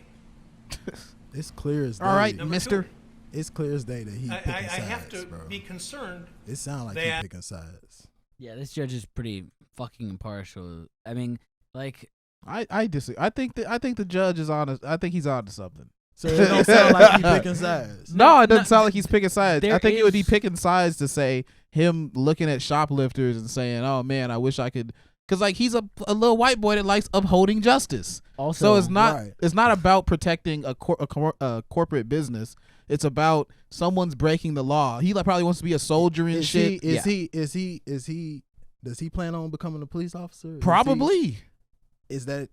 It's clear as day. All right, Number mister. two, it's clear as day that he's picking sides, I have to bro. be concerned. It sounds like he's picking sides. Yeah, this judge is pretty fucking impartial. I mean, like, I disagree. I think the judge is honest. I think he's on to something. So it don't sound like he's picking sides. No, it doesn't sound like he's picking sides. There I think it would be is- picking sides to say him looking at shoplifters and saying, "Oh man, I wish I could." Because like he's a little white boy that likes upholding justice. Also, So it's not right. it's not about protecting a corporate business. It's about someone's breaking the law. He like probably wants to be a soldier and shit. Does he plan on becoming a police officer? Probably. Is that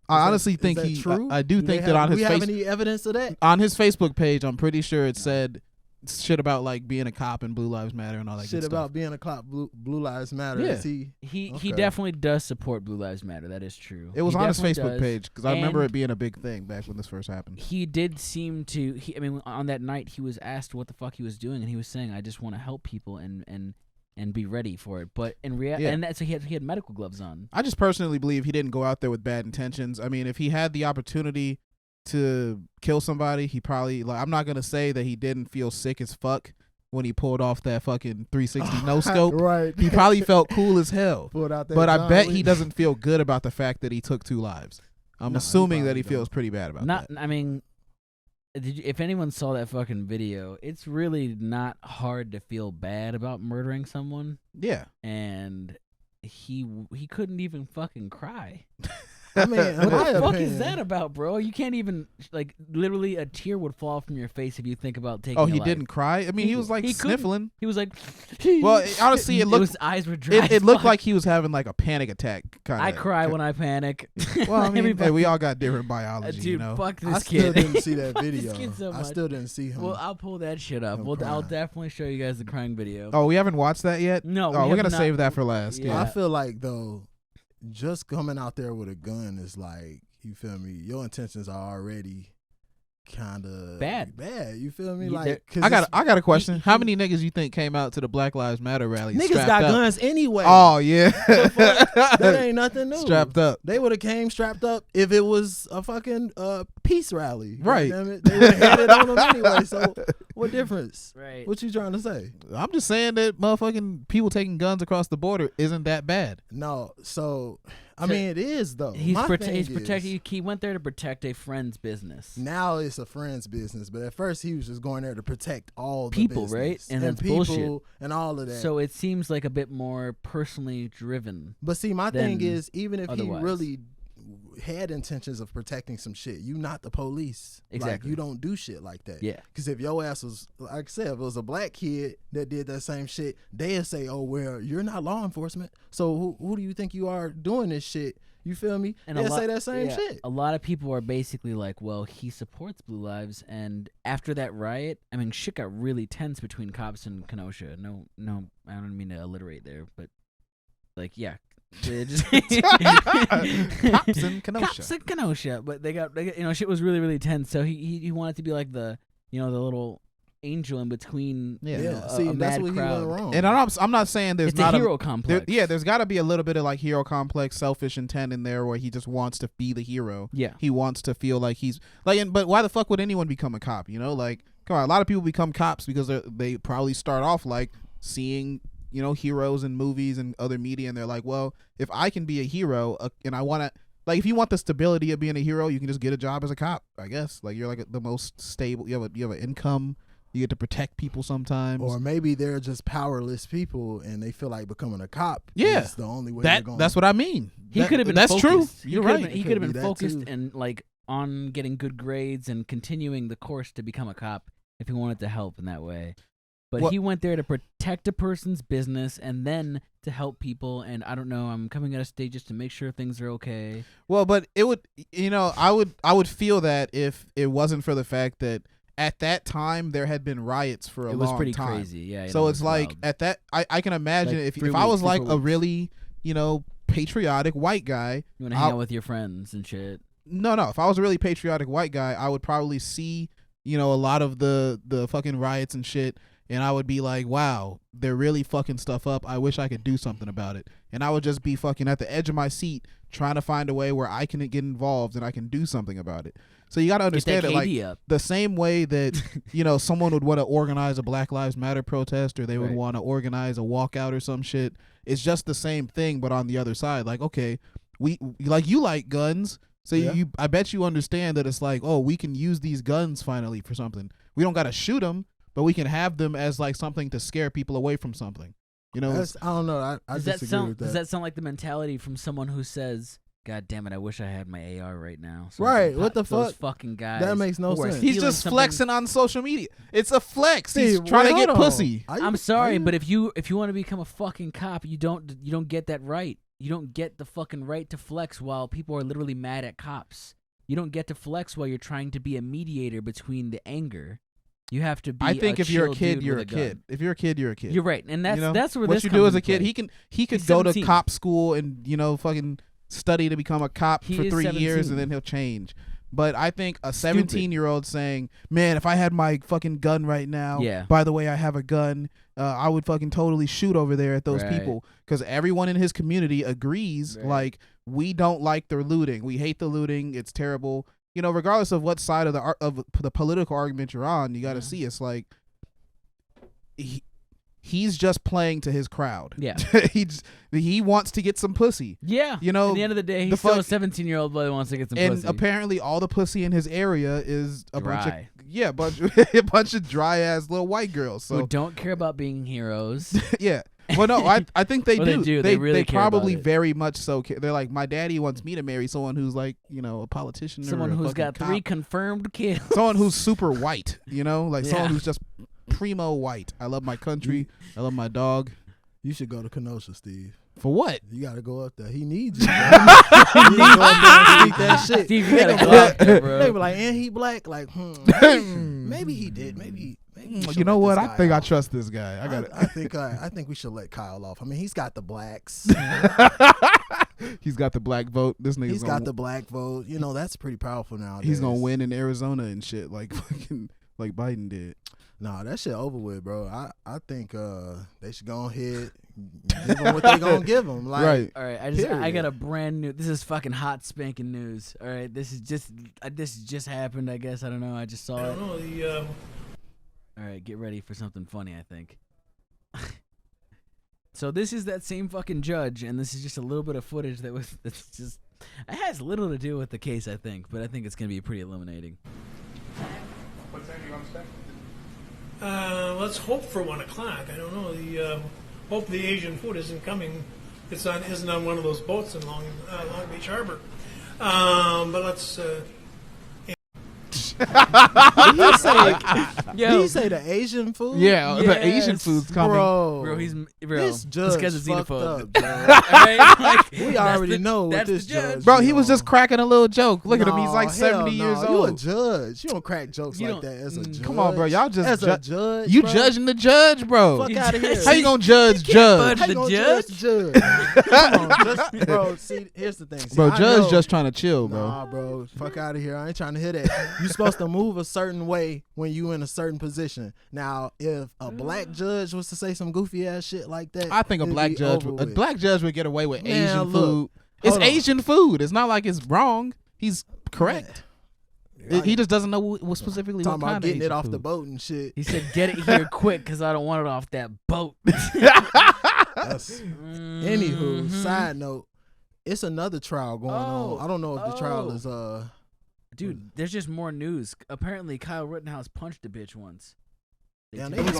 I honestly is think that he. true? I do think that on his we have any evidence of that? on his Facebook page, I'm pretty sure it said shit about like being a cop and Blue Lives Matter and all that Shit good about stuff. being a cop. Blue Lives Matter. Yeah. Is he he okay. definitely does support Blue Lives Matter. That is true. It was He on his definitely Facebook does. page because I remember And it being a big thing back when this first happened. He did seem to. I mean, on that night, he was asked what the fuck he was doing, and he was saying, "I just want to help people and be ready for it." But in reality, Yeah. and that's so he had medical gloves on. I just personally believe he didn't go out there with bad intentions. I mean, if he had the opportunity to kill somebody, he probably like. I'm not gonna say that he didn't feel sick as fuck when he pulled off that fucking 360 no scope. Right. He probably felt cool as hell. Pulled out that But I John bet Wick. he doesn't feel good about the fact that he took 2 lives. I'm No, he assuming that probably he feels don't. pretty bad about Not. that. I mean, if anyone saw that fucking video, it's really not hard to feel bad about murdering someone. Yeah. And he couldn't even fucking cry. I mean, in What my the fuck opinion, is that about, bro? You can't even like literally a tear would fall from your face if you think about taking. Oh, a he life. didn't cry? I mean, he was like he couldn't. sniffling. He was like, Well, honestly, it looked. his eyes were dry. It as looked fuck. like he was having like a panic attack. Kind of. I cry when I panic. Well, I mean, Everybody- hey, we all got different biology, Dude, you know. fuck I this still kid. didn't see that Fuck video. this kid so I much. still didn't see him. Well, I'll pull that shit up. I'm I'll crying. definitely show you guys the crying video. Oh, we haven't watched that yet. No, we Oh, we're have gonna not- save that for last. Yeah. Yeah. I feel like though, just coming out there with a gun is like, you feel me? Your intentions are already kind of Bad. You feel me? Yeah, Like, 'cause I got a question. he- How many niggas you think came out to the Black Lives Matter rally? niggas strapped got up? guns anyway. Oh yeah. That ain't nothing new. Strapped up. They would have came strapped up if it was a fucking peace rally. Right. Damn it. They would have had it on them anyway. So what difference? Right. What you trying to say? I'm just saying that motherfucking people taking guns across the border isn't that bad. No. So I So, mean, it is though. He's My thing he's is, protecting. He went there to protect a friend's business. Now it's a friend's business, but at first he was just going there to protect all the People, business. right? And that's people bullshit. and all of that. So it seems like a bit more personally driven. but see, my thing than is, even if otherwise. he really had intentions of protecting some shit, you not the police. Like, Exactly. you don't do shit like that. Yeah. Because if your ass was, like I said, if it was a black kid that did that same shit, they'd say, "Oh, well, you're not law enforcement. So who do you think you are doing this shit?" You feel me? And They'll say that same shit. A lot of people are basically like, well, he supports Blue Lives. And after that riot, I mean, shit got really tense between cops and Kenosha. No, I don't mean to alliterate there, but like, yeah. Just Cops in Kenosha. Cops in Kenosha. But they got shit was really, really tense. So he wanted to be like the little angel in between. Yeah. You know, See, a that's mad what crowd. he went wrong. And I'm not saying there's It's not a hero complex. There's got to be a little bit of like hero complex, selfish intent in there where he just wants to be the hero. Yeah. He wants to feel like he's like, but why the fuck would anyone become a cop? You know, like, come on, a lot of people become cops because they probably start off like seeing, you know, heroes in movies and other media, and they're like, well, if I can be a hero and I want to, like, if you want the stability of being a hero, you can just get a job as a cop, I guess. Like, you're like the most stable. You have an income. You get to protect people sometimes. Or maybe they're just powerless people and they feel like becoming a cop is the only way they're going. That's what I mean. He could have been That's focused. true. You're right. He could have been that focused too. and like on getting good grades and continuing the course to become a cop if he wanted to help in that way. But Well- he went there to protect a person's business and then to help people. And I don't know, I'm coming out of state just to make sure things are okay. Well, but it would, you know, I would feel that if it wasn't for the fact that at that time there had been riots for a long time. It was pretty crazy, yeah. So it's like at that, I can imagine Like if I was like 3 a weeks. really, you know, patriotic white guy. You want to hang out with your friends and shit. No. If I was a really patriotic white guy, I would probably see, you know, a lot of the fucking riots and shit, and I would be like, wow, they're really fucking stuff up. I wish I could do something about it. And I would just be fucking at the edge of my seat trying to find a way where I can get involved and I can do something about it. So you got to understand that that, like, KD up. the same way that, you know, someone would want to organize a Black Lives Matter protest, or they would Right. want to organize a walkout or some shit. It's just the same thing, but on the other side. Like, okay, you like guns. So I bet you understand that it's like, oh, we can use these guns finally for something. We don't got to shoot them, but we can have them as like something to scare people away from something. You know, I don't know. I Does that disagree sound? with Does that sound like the mentality from someone who says, "God damn it, I wish I had my AR right now." So I Right, can what the pop those fuck? fucking guys. That makes no who are sense. he's stealing just something- flexing on social media. It's a flex. He's See, trying to wait, get hold on. pussy. I'm sorry, but if you want to become a fucking cop, you don't get that right. You don't get the fucking right to flex while people are literally mad at cops. You don't get to flex while you're trying to be a mediator between the anger. You have to be. I think if you're a chill kid, dude you're with a gun. kid. If you're a kid, you're a kid. You're right, and that's You know? that's where what this you comes do as a into kid. play. He could He's go to 17. cop school and, you know, fucking study to become a cop He for is 3 years, 17. and then he'll change. But I think a Stupid. 17-year-old saying, "Man, if I had my fucking gun right now, Yeah. by the way, I have a gun, I would fucking totally shoot over there at those Right. people," because everyone in his community agrees, Right. like, we don't like the looting. We hate the looting. It's terrible. You know, regardless of what side of the political argument you're on, you got to see it's like he's just playing to his crowd. Yeah. he wants to get some pussy. Yeah. You know, at the end of the day, he's the still a fuck- 17-year-old boy who wants to get some and pussy. apparently all the pussy in his area is a Dry. bunch of dry ass little white girls. So who don't care about being heroes. yeah. Well, no, I think they Well, do. they do. They really care about probably it. very much so. They're like, my daddy wants me to marry someone who's like, you know, a politician, Someone or a who's fucking got cop. 3 confirmed kills. Someone who's super white, you know, like someone Yeah. who's just primo white. I love my country. I love my dog. You should go to Kenosha, Steve. For what? You gotta go up there. He needs you. Bro. You need to go up there and speak that shit. Steve, you gotta go out there, bro. They be like, and he black. Like, maybe he did. Maybe we should You know let what? this I guy think I off. trust this guy. I got it. I think we should let Kyle off. I mean, he's got the blacks. He's got the black vote. This nigga's He's gonna, got the black vote. You know, that's pretty powerful nowadays. he's gonna win in Arizona and shit, like fucking like Biden did. Nah, that shit over with, bro. I think they should go ahead, give them what they gonna give them. Like, Right. All right, I period. got a brand new. This is fucking hot spanking news. All right, this just happened. I guess I don't know. I just saw I it. don't know. All right, get ready for something funny. I think. So this is that same fucking judge, and this is just a little bit of footage that's just. It has little to do with the case, I think, but I think it's gonna be pretty illuminating. What time do you want to start? Let's hope for 1 o'clock. I don't know. Hope the Asian food isn't coming. Isn't on one of those boats in Long Beach Harbor. But let's. Did you say, Yo. did you say the Asian food? Yeah, the Yes, Asian food's coming. Bro, This judge guy's a fucked xenophobe. up, bro. Alright, like, We that's already the- know what that's this the judge. judge Bro, be he was on. just cracking a little joke. Look at him. He's like Nah, 70 hell years nah. old. You a judge. You don't crack jokes You like don't- that as a judge. Come on, bro. Y'all just as a judge. You bro. judging the judge, bro. Fuck out of here. How you gonna judge judge? budge How you the gonna judge? judge? Come on, just, bro. See, here's the thing. See, Bro, I judge know- just trying to chill, bro. Nah, bro. Fuck out of here. I ain't trying to hear that. You supposed supposed to move a certain way when you in a certain position. Now, if a black judge was to say some goofy ass shit like that, I think a black judge would get away with Man, Asian look, food. It's hold on. Asian food. It's not like it's wrong. He's correct. He just doesn't know what specifically talking what kind about getting of it off Asian the food. boat and shit. He said, "Get it here quick, cause I don't want it off that boat." Anywho, side note, it's another trial going on. I don't know if the trial is Dude, there's just more news. Apparently, Kyle Rittenhouse punched a bitch once. Damn, He trying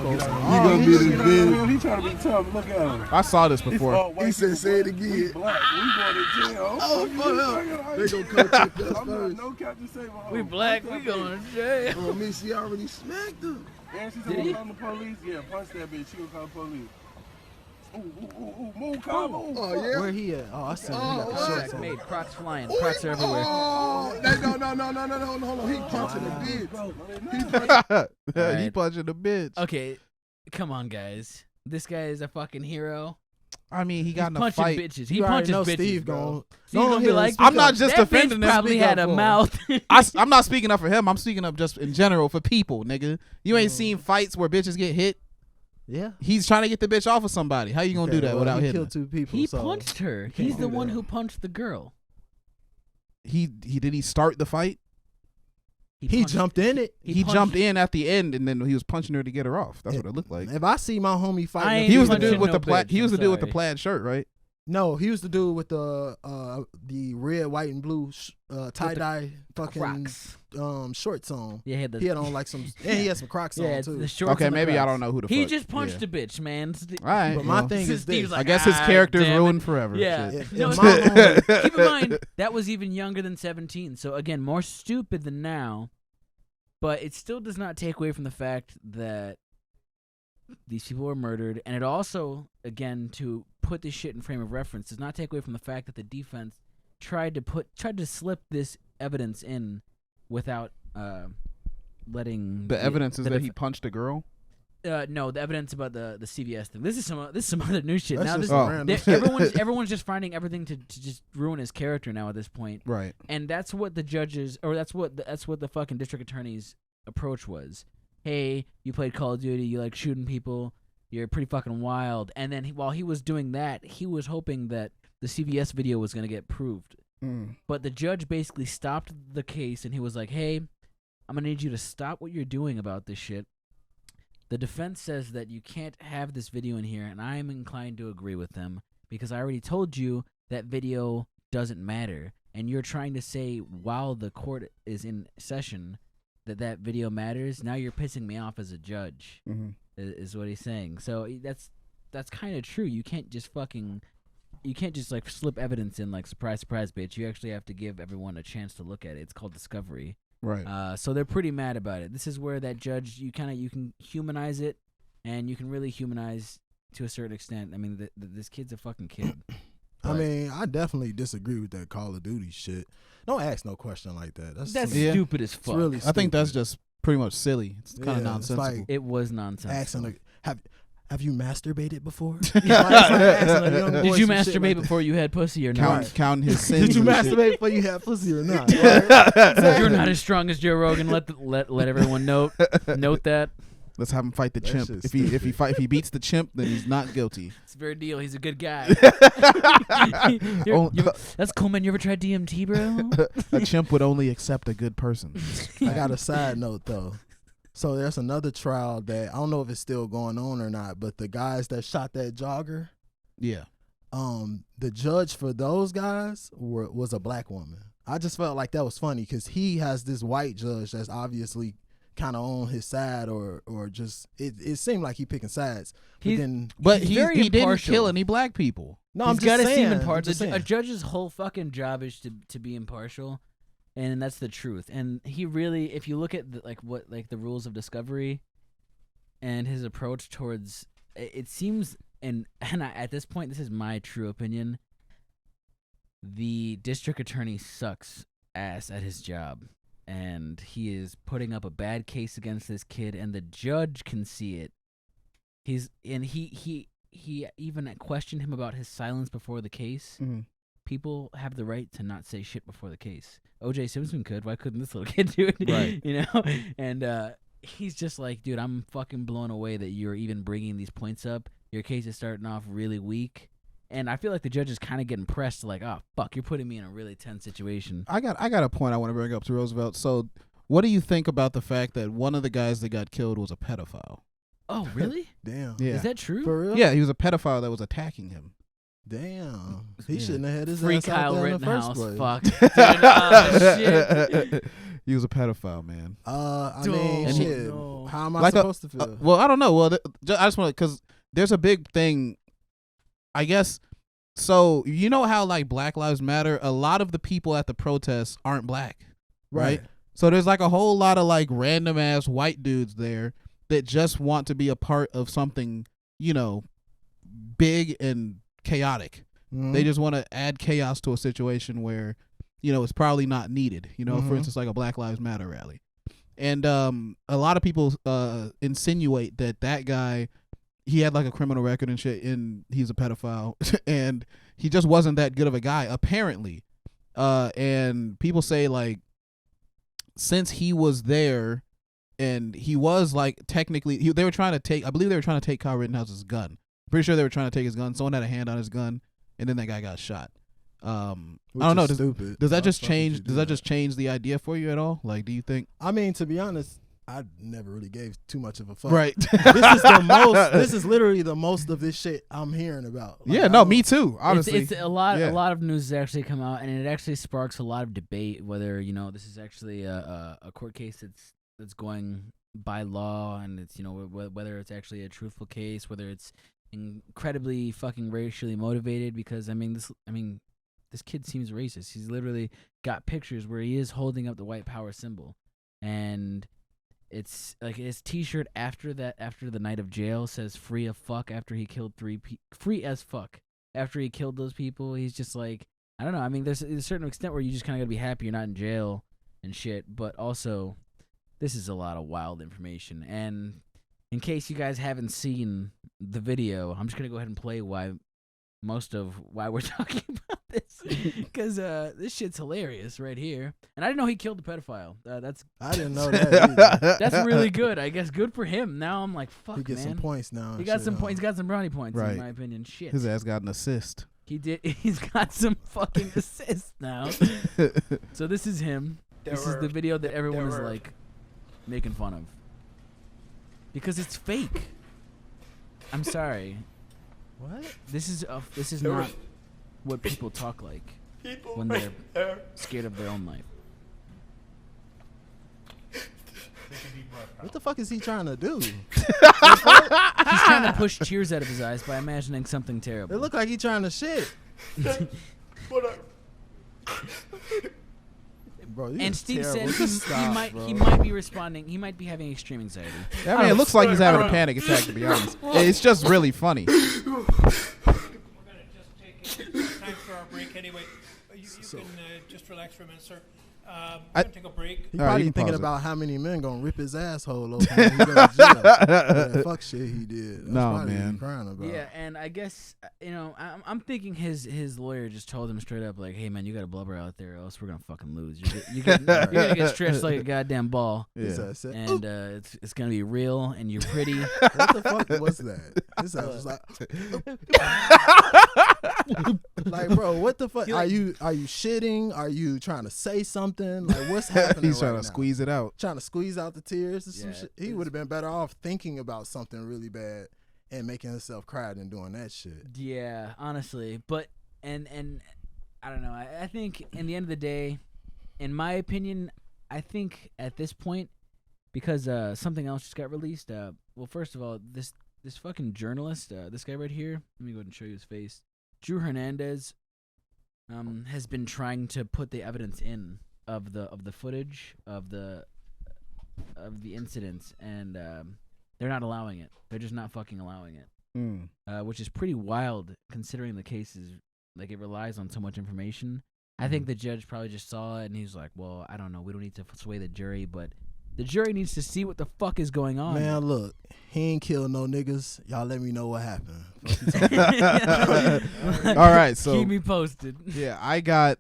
to be tough. Look at him. I saw this before. He said, "Say it again." We black. We going to jail. Oh, fuck. They gonna come check us I'm not first. no Captain Save. We black. We going to jail. Oh, me, she already smacked him. And she said, "Call the police." Yeah, punch that bitch. She gonna call the police. Ooh, move, Kyle, move. Oh, yeah. Where he at? Oh, I see him. He got the shorts on. Made Crocs flying. Crocs are everywhere. Oh, no. Hold on. He punching the bitch. He punching the bitch. Okay, come on, guys. This guy is a fucking hero. I mean, he got in a punching fight. bitches. He You already punches know bitches, Steve bro. Steve's gonna gonna be like, I'm not just that defending bitch him. probably had a mouth. I'm not speaking up for him. I'm speaking up just in general for people, nigga. You ain't seen fights where bitches get hit. Yeah. He's trying to get the bitch off of somebody. How you gonna do that without he hitting? killed 2 people. He so punched her. you can't He's the do one that. who punched the girl. He did he start the fight? He jumped in it. He jumped in at the end and then he was punching her to get her off. That's what it looked like. If I see my homie fighting, He was the punching dude with no the plaid. bitch, He was the I'm dude with the sorry. plaid shirt, right? No, he was the dude with the red, white, and blue tie dye fucking Crocs. shorts on. Yeah, he had on like some, and he had some Crocs Yeah, on too. the shorts. Okay, and the maybe I Crocs. don't know who the He fuck. just punched yeah. a bitch, man. All right. But my well, thing is Steve's this. like, I guess his "Ah, character's damn it." ruined forever. Yeah. Shit. No, If my homie- keep in mind that was even younger than 17. So again, more stupid than now. But it still does not take away from the fact that these people were murdered, and it also, again, to put this shit in frame of reference, does not take away from the fact that the defense tried to slip this evidence in without letting The evidence is the that he punched a girl. no, the evidence about the CVS thing. This is some other new shit. That's Now just this random. everyone's just finding everything to just ruin his character now at this point. Right. And that's what the judges, or that's what the fucking district attorney's approach was. Hey, you played Call of Duty, you like shooting people, you're pretty fucking wild. And then while he was doing that, he was hoping that the CVS video was gonna get proved. But the judge basically stopped the case, and he was like, "Hey, I'm gonna need you to stop what you're doing about this shit." The defense says that you can't have this video in here, and I am inclined to agree with them because I already told you that video doesn't matter, and you're trying to say while the court is in session that video matters. Now you're pissing me off as a judge, is what he's saying. So that's kind of true. You can't just like slip evidence in like surprise, surprise, bitch. You actually have to give everyone a chance to look at it. It's called discovery. Right. So they're pretty mad about it. This is where that judge, you can humanize it, and you can really humanize to a certain extent. I mean, this kid's a fucking kid. I mean, I definitely disagree with that Call of Duty shit. Don't ask no question like that. That's Yeah. stupid as fuck. It's really I think that's stupid. just pretty much silly. It's kind of Yeah, it's nonsensical. like It was nonsense. asking like, have you masturbated before? Did you masturbate before you had pussy or not? Counting his sins. Did you and shit. masturbate before you had pussy or not? You're not as strong as Joe Rogan. Let everyone note that. Let's have him fight the That chimp. shit's If he beats the chimp, then he's not guilty. It's a fair deal. He's a good guy. That's cool, man. You ever tried DMT, bro? A chimp would only accept a good person. I got a side note though. So there's another trial that I don't know if it's still going on or not, but the guys that shot that jogger, Yeah. the judge for those guys was a black woman. I just felt like that was funny because he has this white judge that's obviously kind of on his side or just it seemed like he picking sides. But he's he very didn't impartial. kill any black people. No, He's I'm got just to saying. seem I'm impartial. just saying. A judge's whole fucking job is to be impartial, and that's the truth. And he really, if you look at the rules of discovery, and his approach towards it seems, and at this point, this is my true opinion. The district attorney sucks ass at his job, and he is putting up a bad case against this kid, and the judge can see it. He even questioned him about his silence before the case, people have the right to not say shit before the case. O.J. Simpson could. Why couldn't this little kid do it? Right. You know? And he's just like, dude, I'm fucking blown away that you're even bringing these points up. Your case is starting off really weak. And I feel like the judge is kind of getting pressed like, oh, fuck, you're putting me in a really tense situation. I got a point I want to bring up to Roosevelt. So what do you think about the fact that one of the guys that got killed was a pedophile? Oh, really? Damn. Yeah. Is that true? For real? Yeah, he was a pedophile that was attacking him. Damn. He Yeah. shouldn't have had his Free ass out Kyle there in the first Rittenhouse. place. Fuck. Dude, oh, shit. He was a pedophile, man. I mean, And shit. no. How am I Like supposed to feel? Well, I don't know. Well, I just want to, because there's a big thing, I guess. So, you know how, like, Black Lives Matter, a lot of the people at the protests aren't black, right? So there's, like, a whole lot of, like, random-ass white dudes there that just want to be a part of something, you know, big and chaotic. Mhm. They just want to add chaos to a situation where, you know, it's probably not needed. You know, for Mhm. instance, like a Black Lives Matter rally. And a lot of people insinuate that guy, he had like a criminal record and shit, and he's a pedophile, and he just wasn't that good of a guy, apparently. And people say, like, since he was there, and he was like technically, they were trying to take, I believe they were trying to take Kyle Rittenhouse's gun. Pretty sure they were trying to take his gun. Someone had a hand on his gun, and then that guy got shot. I don't know. Does that just change? Does that just change the idea for you at all? Like, do you think? I mean, to be honest, I never really gave too much of a fuck. Right. This is the most. This is literally the most of this shit I'm hearing about. Like, Yeah. No, me too. Honestly, it's a lot. Yeah. A lot of news has actually come out, and it actually sparks a lot of debate whether this is actually a court case that's going by law, and it's whether it's actually a truthful case, whether it's incredibly fucking racially motivated. Because this kid seems racist. He's literally got pictures where he is holding up the white power symbol, and it's like his T-shirt after the night of jail says "free as fuck" after he killed free as fuck after he killed those people. He's just like, I don't know. I mean, there's a certain extent where you just kind of gotta be happy you're not in jail and shit, but also this is a lot of wild information. And in case you guys haven't seen the video, I'm just gonna go ahead and play why we're talking about this, because this shit's hilarious right here. And I didn't know he killed the pedophile. I didn't know that either. That's really good. I guess good for him. Now I'm like, fuck, He gets man. some points now. He got some points. He's got some brownie points, Right. in my opinion. Shit. His ass got an assist. He did. He's got some fucking assists now. So this is him. This is the video that everyone is like making fun of because it's fake. I'm sorry. What? This is not what people talk like when they're scared of their own life. What the fuck is he trying to do? He's trying to push tears out of his eyes by imagining something terrible. It looked like he trying to shit. Bro, And Steve said he might be responding. He might be having extreme anxiety. I mean, it looks like he's having a panic attack, to be honest. It's just really funny. We're going to just take time for our break anyway. You can just relax for a minute, sir. We're going to take a break. He All right, probably you can thinking pause it. about how many men gonna rip his asshole open when he go to jail. That fuck shit he did. That's No, probably what he man. crying about. Yeah, and I guess I'm thinking his lawyer just told him straight up like, "Hey man, you got to blubber out there, or else we're gonna fucking lose. You're gonna get stretched like a goddamn ball, His ass said, and it's gonna be real, and you're pretty." what the fuck was that? His ass was like, bro, what the fuck? Are you shitting? Are you trying to say something? Like, what's happening? He's trying right to now? squeeze it out. Trying to squeeze out the tears and some Yeah, shit. He would have been better off thinking about something really bad and making himself cry than doing that shit. Yeah, honestly, but and I don't know. I think in the end of the day, in my opinion, I think at this point, because something else just got released. Well, first of all, this fucking journalist, this guy right here. Let me go ahead and show you his face. Drew Hernandez has been trying to put the evidence in of the footage of the incidents, and they're not allowing it. They're just not fucking allowing it, which is pretty wild considering the case is like it relies on so much information. I think the judge probably just saw it and he's like, "Well, I don't know. We don't need to sway the jury, but the jury needs to see what the fuck is going on." Man, look, he ain't killed no niggas. Y'all let me know what happened. All right, so keep me posted. Yeah, I got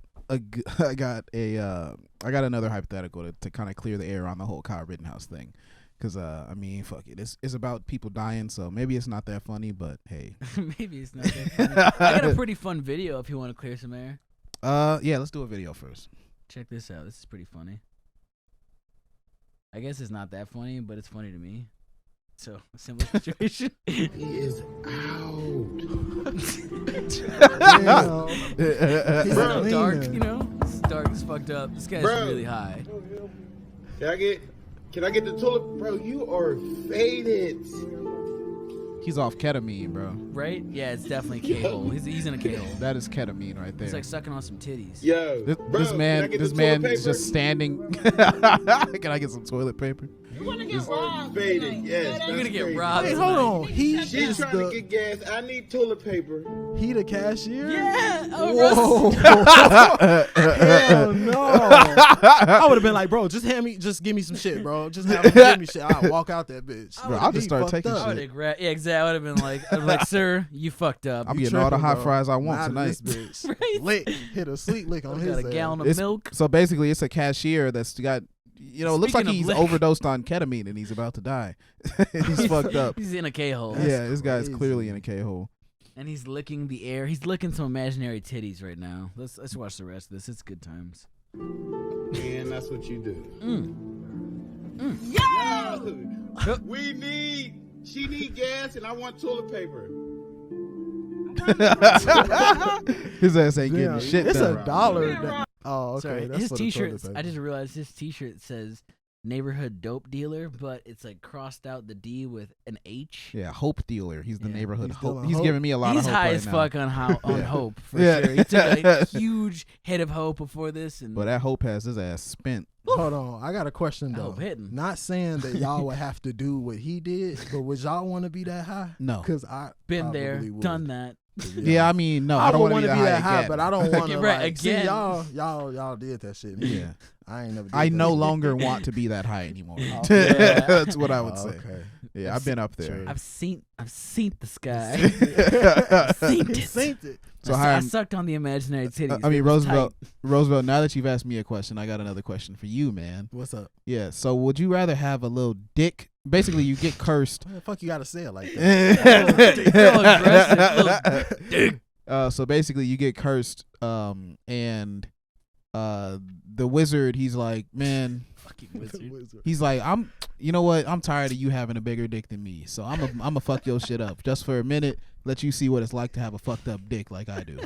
another hypothetical to kind of clear the air on the whole Kyle Rittenhouse thing. Because, I mean, fuck it. It's about people dying, so maybe it's not that funny, but hey. Maybe it's not that funny. I got a pretty fun video if you want to clear some air. Yeah, let's do a video first. Check this out. This is pretty funny. I guess it's not that funny, but it's funny to me. So, similar situation. He is out. It's so dark, you know? It's dark, it's fucked up. This guy's really high. Can I get the tulip? Bro, you are faded. He's off ketamine, bro. Right? Yeah, it's definitely K-hole. He's in a K-hole. That is ketamine right there. He's like sucking on some titties. Yo, this man is just standing. Can I get some toilet paper? You want to get robbed? Faded, yes. You're gonna get robbed. Hey, hold on. She's trying to get gas. I need toilet paper. He the cashier? Yeah. Whoa. Hell no. I would have been like, bro, just give me some shit, bro. Just give me shit. I'll walk out that bitch. Bro, I'll just start taking I shit. yeah, exactly. I would have been like, sir, you fucked up. I'm getting all the hot fries I want tonight. This bitch. Right? Lick, hit a sweet lick on his got a gallon of milk. So basically, it's a cashier that's got, it looks like he's overdosed on ketamine and he's about to die. He's fucked up. He's in a K-hole. Yeah, this guy's clearly in a K-hole. And he's licking the air. He's licking some imaginary titties right now. Let's watch the rest of this. It's good times. Man, that's what you do. Yo! She need gas and I want toilet paper. His ass ain't getting shit It's done. $1. Oh, okay. Sorry, That's his for the T-shirt. toilet paper. I just realized his T-shirt says neighborhood dope dealer, but it's like crossed out the D with an H. Yeah, hope dealer. He's the neighborhood He's still hope. on He's hope. giving me a lot He's of hope high right as now. fuck on hope for Yeah. sure. He took a huge hit of hope before this, and But that hope has his ass spent. Hold on, I got a question though. Hope hitting. Not saying that y'all would have to do what he did, but would y'all want to be that high? No. Because I been there, probably would. done that. Yeah, I mean, no, I don't don't want to be that high, again. but I don't want to Right, like, see, again. y'all did that shit. Me, Yeah. I ain't never. Did I that no shit. longer want to be that high anymore. Yeah. That's what I would say. Okay. Yeah, I've been up there. I've seen the sky. I've seen it. So I sucked on the imaginary titties. I mean, It was Roosevelt. tight. Now that you've asked me a question, I got another question for you, man. What's up? Yeah. So, would you rather have a little dick? Basically, you get cursed. What the fuck you gotta say it like that? So basically, you get cursed, and the wizard, he's like, man, Fucking wizard. he's like, you know what? I'm tired of you having a bigger dick than me, so I'm a fuck your shit up just for a minute. Let you see what it's like to have a fucked up dick like I do.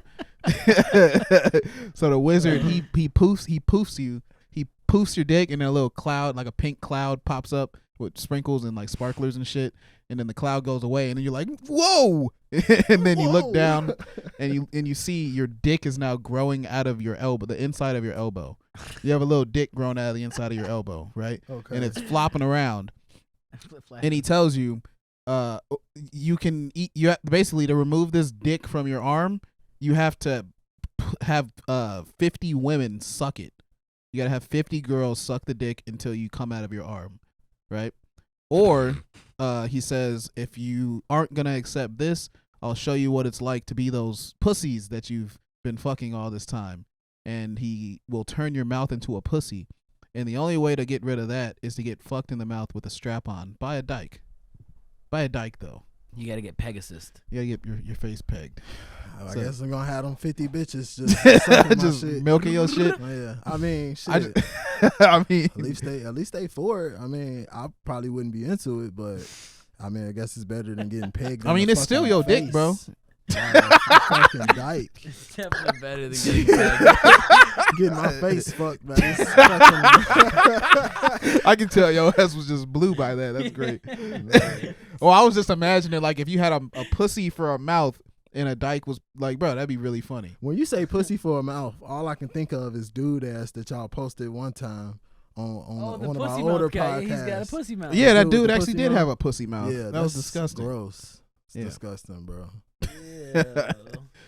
So the wizard, he poofs your dick, and a little cloud, like a pink cloud, pops up with sprinkles and like sparklers and shit, and then the cloud goes away, and then you're like, whoa, and then you look down, and you see your dick is now growing out of your elbow, the inside of your elbow. You have a little dick growing out of the inside of your elbow, right? Okay. And it's flopping around, and he tells you, you can eat. You basically, to remove this dick from your arm, you have to have 50 women suck it. You gotta have 50 girls suck the dick until you come out of your arm, right? Or he says, if you aren't gonna accept this, I'll show you what it's like to be those pussies that you've been fucking all this time. And he will turn your mouth into a pussy. And the only way to get rid of that is to get fucked in the mouth with a strap on by a dyke. By a dyke, though. You gotta get Pegasus. You gotta get your face pegged. I guess I'm gonna have them 50 bitches just sucking my just shit. milking your shit. Yeah, I mean, shit. I mean, at least they for it. I mean, I probably wouldn't be into it, but I mean, I guess it's better than getting pegged. I mean, it's still your dick, bro. Fucking dyke. It's definitely better than getting pegged. Getting my face fucked, man. It's I can tell your ass was just blue by that. That's great. Well, I was just imagining, like, if you had a pussy for a mouth and a dyke was like, bro, that'd be really funny. When you say pussy for a mouth, all I can think of is dude ass that y'all posted one time on one of my older podcasts. He's got a pussy mouth. Yeah, that dude actually did have a pussy mouth. Yeah, that was disgusting. Gross. It's disgusting, bro. Yeah.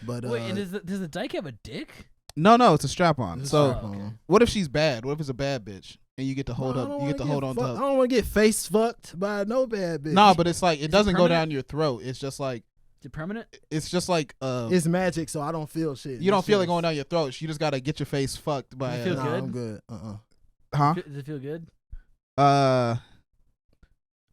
But wait, and does the dyke have a dick? No, it's a strap on. It's a So, strap-on. what if she's bad? What if it's a bad bitch and you get to hold up? You get to hold on to. I don't want to get face fucked by no bad bitch. No, but it's like it doesn't go permanent? down your throat. It's just like Is it permanent? It's just like It's magic, so I don't feel shit. you don't It's feel it just- going down your throat. You just gotta get your face fucked by. Does it feel Nah, good? I'm good. Huh? Does it feel good?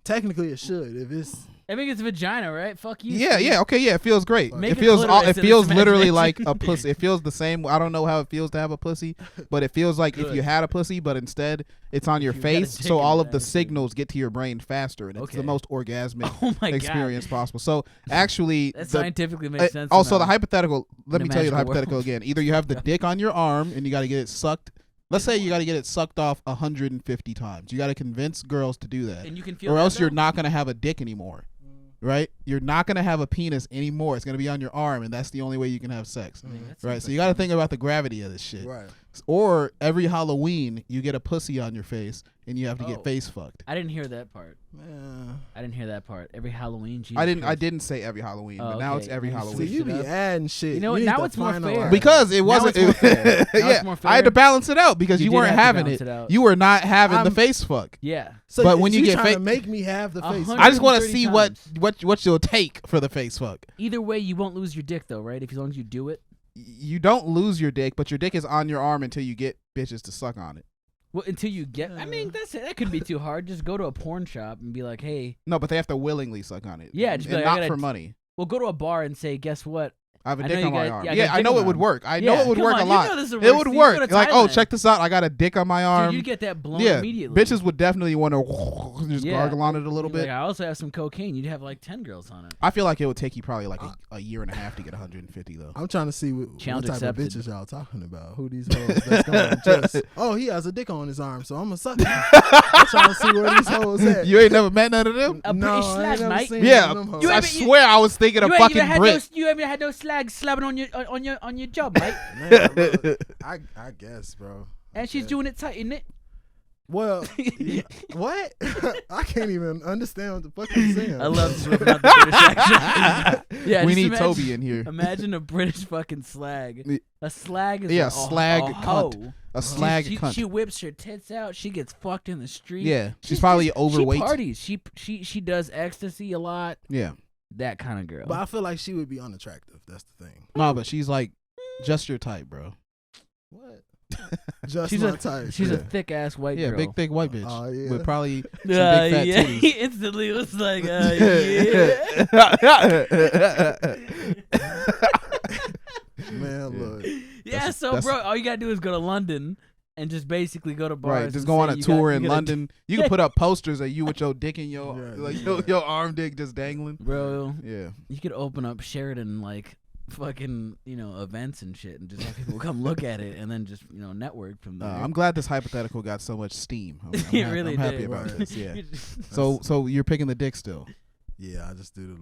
Technically, it should. If it's I think it's vagina, right? Fuck you. Yeah, Steve. yeah, okay, yeah. It feels great. Make It a feels clitoris it in feels this literally like imagination. a pussy. It feels the same. I don't know how it feels to have a pussy, but it feels like if Good. you had a pussy, but instead it's on your you got a face, dick so in all it, of the actually. signals get to your brain faster, and it's Okay. the most orgasmic Oh my experience God. possible. So actually, That scientifically makes sense. also, the somehow. hypothetical. Let In me a tell you the magical hypothetical world. again. Either you have the dick on your arm and you got to get it sucked. Let's say you got to get it sucked off 150 times. You got to convince girls to do that, And you can feel or that, else you're though? not gonna have a dick anymore. Right? You're not going to have a penis anymore. It's going to be on your arm, and that's the only way you can have sex. Right? So you got to think about the gravity of this shit. right. Or every Halloween, you get a pussy on your face, and you have to Oh. get face fucked. I didn't hear that part. Man. I didn't hear that part. Every Halloween, Jesus I didn't Christ. say every Halloween, Oh, but now okay. it's every You See, Halloween. you be up. adding shit. You know what? need Now to it's more finalize. fair. Because it Now wasn't. it's more fair. Now yeah, it's more I had to fair. balance it out because You you did weren't have to having balance it. it out. You were not having the I'm- face fuck. Yeah. So But when you get trying fa- to make me have the face. 100 I just want to 130 see times. what you'll take for the face fuck. Either way, you won't lose your dick, though, right? If as long as you do it. You don't lose your dick, but your dick is on your arm until you get bitches to suck on it. Well, until you get. I mean, that could be too hard. Just go to a porn shop and be like, hey. No, but they have to willingly suck on it. Yeah, just be and like, I not gotta for money. Well, go to a bar and say, guess what? I have a I dick know on you my got- arm. yeah, I Yeah, got I dick know on it my would arm. work. I Yeah, know it would come work on, a you lot. know this It works. would You go work. to Like, oh, Thailand. check this out. I got a dick on my arm. Dude, you'd get that blown immediately. Bitches would definitely want to just gargle on it a little You'd be bit. Like, I also have some cocaine. You'd have like 10 girls on it. I feel like it would take you probably like a year and a half to get 150 though. I'm trying to see what Challenge type accepted. of bitches y'all talking about. Who these hoes that's going to just, oh, he has a dick on his arm, so I'm going to suck him. I'm trying to see where these hoes at. You ain't never met none of them? A No, British I ain't slag, never mate. seen Yeah, none of them hoes. You I ain't- swear I was thinking of You fucking ain't Brit. you haven't had no slag slapping on your job, mate. Man, look, I guess, bro. And she's doing it tight, isn't it? Well, yeah, what? I can't even understand what the fuck you're saying. I love slipping out the British accent. Yeah, We just need imagine- Toby in here. Imagine a British fucking slag. A slag is Yeah, a slag a cunt. hoe. A slag she, cunt. She whips her tits out. She gets fucked in the street. Yeah, she's probably She overweight. parties. She does ecstasy a lot. Yeah. That kind of girl. But I feel like she would be unattractive. That's the thing. No, but she's like just your type, bro. What? Just she's my a type. she's a Yeah. thick ass white Yeah, girl. big thick white bitch Oh, yeah. with probably some big Yeah, fat yeah. titties. Instantly was like, Man, look. yeah. So, bro, all you gotta do is go to London and just basically go to bars. Right, and just go on say a you tour got- in you got a- London. You can put up posters of you with your dick in your Yeah, like yeah. your arm dick just dangling. Bro. Yeah. You could open up Sheridan like fucking events and shit, and just have people come look at it, and then just network from there. I'm glad this hypothetical got so much steam. I'm It really I'm happy did. about Right. this. Yeah. So you're picking the dick still? Yeah, I just do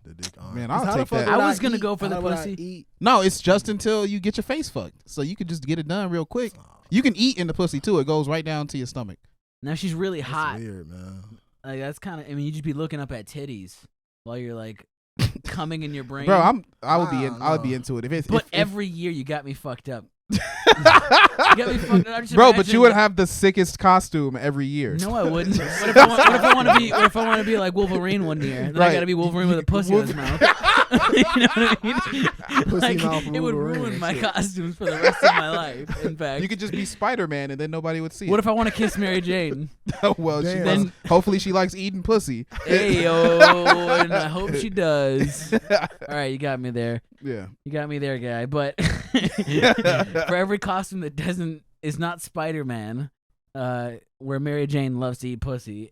the dick arm. Man, 'Cause I'll how the take fuck that. would I was gonna eat? go for the How would I pussy. eat? No, it's just until you get your face fucked. So you could just get it done real quick. You can eat in the pussy too. It goes right down to your stomach. Now she's really That's hot. weird, man. Like that's kind of. I mean, you just be looking up at titties while you're like coming in your brain. Bro, I would be Wow, be no. into it if it's But if, every year you got me fucked up. You got me fucked up. I'm just bro, but you would imagining- have the sickest costume every year. No, I wouldn't. What if I want to be? What if I want to be like Wolverine one year? Then I Right. got to be Wolverine with a pussy in his mouth. You know what I mean? Pussy Like, mouth it would Wolverine ruin and my shit. costumes for the rest of my life. In fact, You could just be Spider-Man and then nobody would see what it. if I want to kiss Mary Jane? Well, she Damn. does. Then- Hopefully she likes eating pussy. Hey yo, and I hope she does. All right, you got me there. Yeah. You got me there, guy. But for every costume that is not Spider-Man, where Mary Jane loves to eat pussy,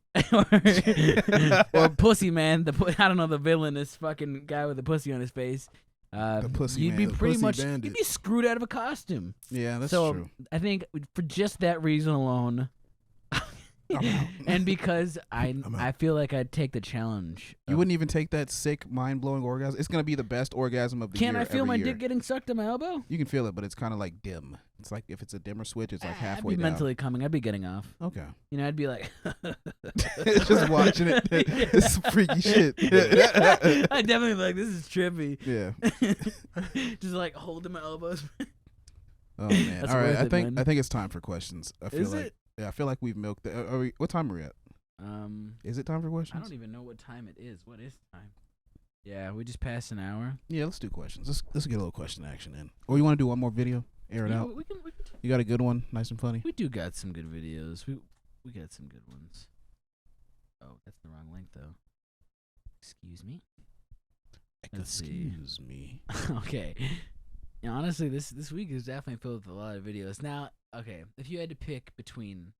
or Pussy Man, I don't know, the villainous fucking guy with the pussy on his face. The pussy you'd man. be The pretty pussy much bandit. you'd be screwed out of a costume. Yeah, that's so true. I think for just that reason alone, and because I feel like I'd take the challenge. You wouldn't even take that sick, mind-blowing orgasm. It's gonna be the best orgasm of the Can year. I feel every my year. dick getting sucked on my elbow? You can feel it, but it's kind of like dim. It's like if it's a dimmer switch, it's like I'd halfway be down. mentally coming. I'd be getting off. Okay. You know, I'd be like, Just watching it. It's some freaky shit. I'd definitely be like, this is trippy. Yeah. Just like holding my elbows. Oh man. That's All right. worth I it, think man. it's time for questions. I feel Is like it? yeah. I feel like we've milked. What time are we at? Is it time for I questions? don't even know what time it is. What is time? Yeah, we just passed an hour. Yeah, let's do questions. Let's get a little question action in. Or you want to do one more video? Air it Yeah, out. we can You got a good one, nice and funny. We do got some good videos. We got some good ones. Oh, that's the wrong link though. Excuse me. Excuse me. Okay. You know, honestly, this week is definitely filled with a lot of videos. Now, okay, if you had to pick between,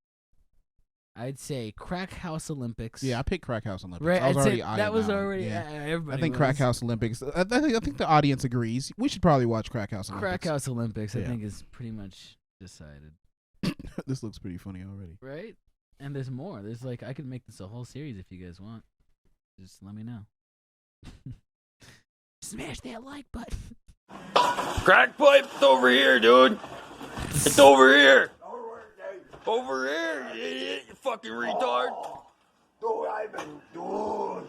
I'd say Crack House Olympics. Yeah, I picked Crack House Olympics. Right, I was I'd already say eyeing that was one. already. Yeah. Everybody I think was. Crack House Olympics. I think the audience agrees. We should probably watch Crack House Olympics. Crack House Olympics, I Yeah. think, is pretty much decided. This looks pretty funny already. Right? And there's more. There's like, I could make this a whole series if you guys want. Just let me know. Smash that like button. Crack pipe's over here, dude. It's over here. Over here, you idiot, you fucking retard. Dude, I've been doing.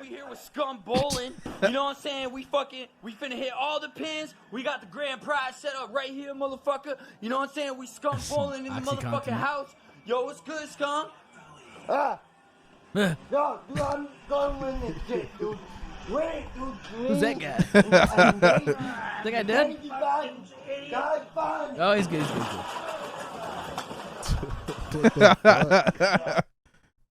We here with Scum Bowling. You know what I'm saying? We finna hit all the pins. We got the grand prize set up right here, motherfucker. You know what I'm saying? We Scum Bowling in the motherfucking house. Yo, what's good, Scum? Yo, dude, I'm gonna win this shit, dude. Wait, dude. Who's that guy? That guy dead? Oh, he's good.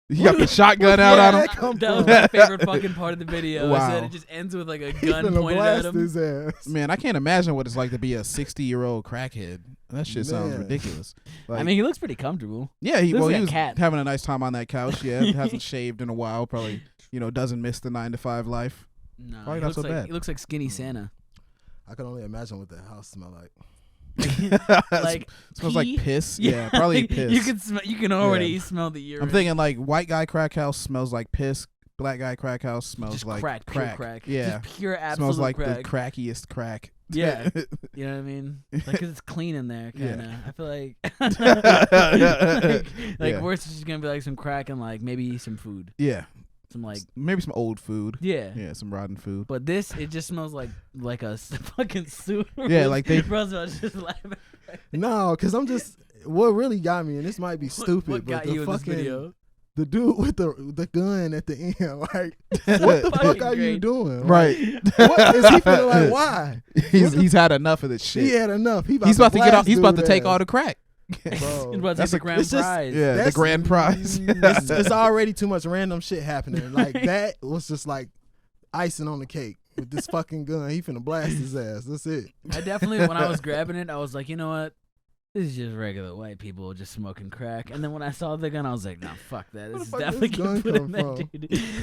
You got the shotgun out on him. That was my favorite fucking part of the video. Wow. Is that it just ends with like a gun pointed at him. His ass. Man, I can't imagine what it's like to be a 60-year-old crackhead. That shit sounds Man. ridiculous. I mean, he looks pretty comfortable. Yeah, he Looks like a was cat. having a nice time on that couch. Yeah, hasn't shaved in a while. Probably, doesn't miss the 9-to-5 life. No, Probably he not looks so like bad. he looks like skinny Santa. I can only imagine what the house smell like. Like smells like pee? piss. Yeah, probably piss. You can already Yeah. smell the urine. I'm thinking like white guy crack house smells like piss. Black guy crack house smells just like crack, pure crack. Yeah, Just pure absolute smells like crack. the crackiest crack. Yeah, you know what I mean? Like, 'cause it's clean in there, kind of. Yeah. I feel like, Yeah. worse is just gonna be like some crack and like maybe some food, Yeah, some like maybe some old food. yeah. Yeah, some rotten food. But this, it just smells like a fucking sewer. Yeah, like they- Roosevelt's just laughing. No, because I'm just. What really got me, and this might be stupid, What but got the you in this fucking video? the dude with the gun at the end, like, what the fuck are you great. doing? Right. What is he feeling like? Why? He's had enough of this shit. He had enough. He's about to get off. blast He's about to dude take ass. all the crack. Bro, About to That's take the grand it's just- prize. Yeah, the That's- grand prize. it's already too much random shit happening. Like that was just like icing on the cake with this fucking gun. He finna blast his ass. That's it. I definitely, when I was grabbing it, I was like, you know what? This is just regular white people just smoking crack. And then when I saw the gun, I was like, nah, fuck that. Where This is the fuck definitely this gonna gun put in come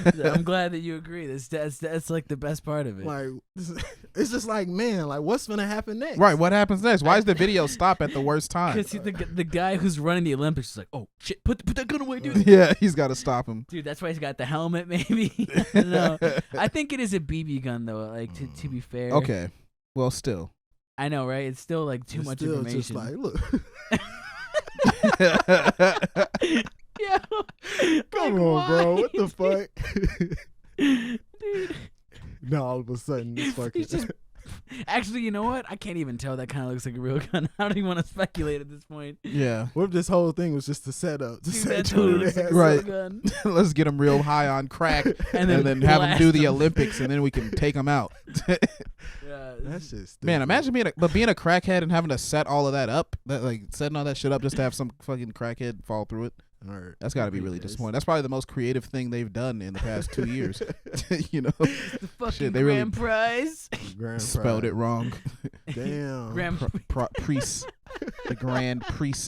there, dude. I'm glad that you agree. That's like the best part of it. Like it's just like, man, like what's gonna happen next? Right. What happens next? Why does the video stop at the worst time? Because the guy who's running the Olympics is like, oh shit, put that gun away, dude. Yeah, he's got to stop him. Dude, that's why he's got the helmet. Maybe. No, I think it is a BB gun though. Like to be fair. Okay. Well, still. I know, right? It's still like too It's much still information. just like, look. Yeah. Come Like, on, bro. why? What the fuck? Dude. No, all of a sudden it's fucking. He's just. Actually, you know what? I can't even tell. That kind of looks like a real gun. I don't even want to speculate at this point. Yeah. What if this whole thing was just a setup to Dude, set that totally dude looks like ass a real Right. gun. Let's get him real high on crack, and then have him blast do the him. Olympics, and then we can take him out. Yeah, That's just Man, imagine being a crackhead and having to set all of that up, setting all that shit up just to have some fucking crackhead fall through it. That's got to be really disappointing. That's probably the most creative thing they've done in the past 2 years. The fucking Shit, they really grand prize. Grand spelled prize. it wrong. Damn. Grand Priest, the Grand Priest.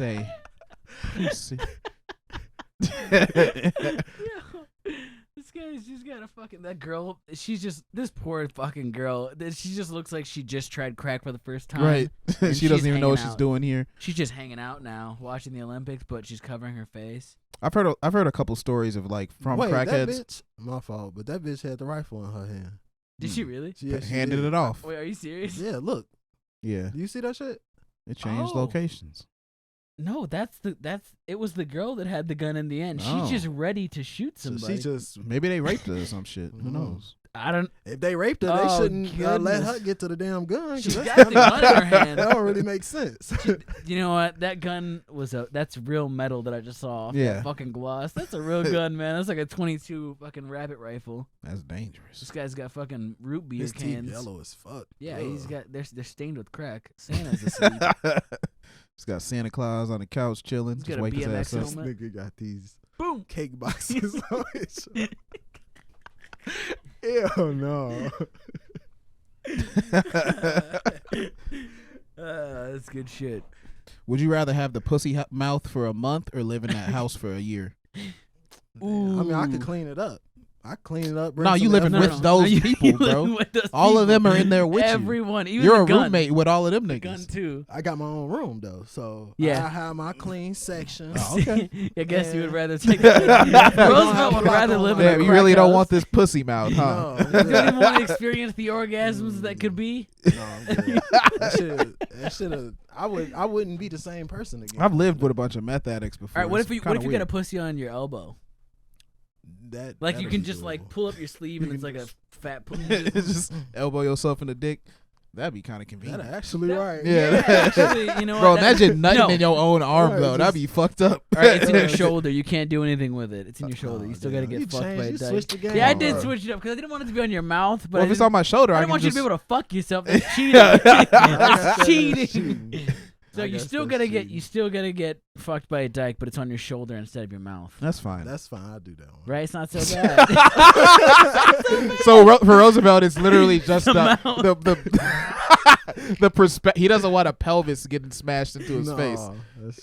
This guy's just got a fucking that girl. She's just this poor fucking girl. She just looks like she just tried crack for the first time. Right. and She doesn't she's even know what hanging she's out. doing here. She's just hanging out now, watching the Olympics, but she's covering her face. I've heard a couple stories of from Wait, that crackheads bitch. My fault, but that bitch had the rifle in her hand. Did she really? Yeah, she handed did. it off. Wait, are you serious? Yeah, look. Yeah. Do you see that shit? It changed Oh. locations. No, it was the girl that had the gun in the end. Oh. She's just ready to shoot So somebody. she just maybe they raped her or some shit. Who knows? I don't. If they raped her, they Oh, shouldn't let goodness. her get to the damn gun. 'Cause She's that's got the kinda- gun in her hand. That don't really make sense. You know what? That gun was that's real metal that I just saw off Yeah. that fucking gloss. That's a real gun, man. That's like a 22 fucking rabbit rifle. That's dangerous. This guy's got fucking root beer His teeth cans. yellow as fuck. Yeah, Ugh. he's got they're stained with crack. Santa's asleep. He's got Santa Claus on the couch chilling. He's Just got a wake his BMX ass up. This nigga got these Boom. cake boxes on his shoulder. Hell no. That's good shit. Would you rather have the pussy mouth for a month or live in that house for a year? Ooh. I mean, I could clean it up. I clean it up. No, you living with those people, bro. All of them are in there with Everyone, you. even You're the a gun. roommate with all of them niggas. Gun too. I got my own room though, so Yeah. I have my clean section. Oh, okay. I guess you would rather take. Roosevelt would rather live in a Damn, you crack really don't house. want this pussy mouth, huh? No, You don't even want to experience the orgasms that could be. No, I'm good. that should. I wouldn't be the same person again. I've lived with a bunch of meth addicts before. All right, what It's if you kinda got weird. a pussy on your elbow? That Like you that'd can be just like doable. pull up your sleeve and it's like a fat pussy. just elbow yourself in the dick? That'd be kind of convenient. That actually right. Yeah. Actually, you know Bro, what? That- imagine nutting no. in your own arm, Right, though. That'd just- be fucked up. All right, it's in your shoulder. You can't do anything with it. It's in your shoulder. You still gotta damn. get You fucked by a changed- you dyke. switched the game Yeah, I up, did bro. switch it up because I didn't want it to be on your mouth. But Well, if it's on my shoulder, I I didn't can want you to just... be able to fuck yourself. That's cheating. That's cheating. So I you guess still that's gotta get cheating. you still gotta get fucked by a dyke, but it's on your shoulder instead of your mouth. That's fine. That's fine. I do that one. Right? It's not so bad. So for Roosevelt, it's literally just the mouth. the perspective. He doesn't want a pelvis getting smashed into his face. That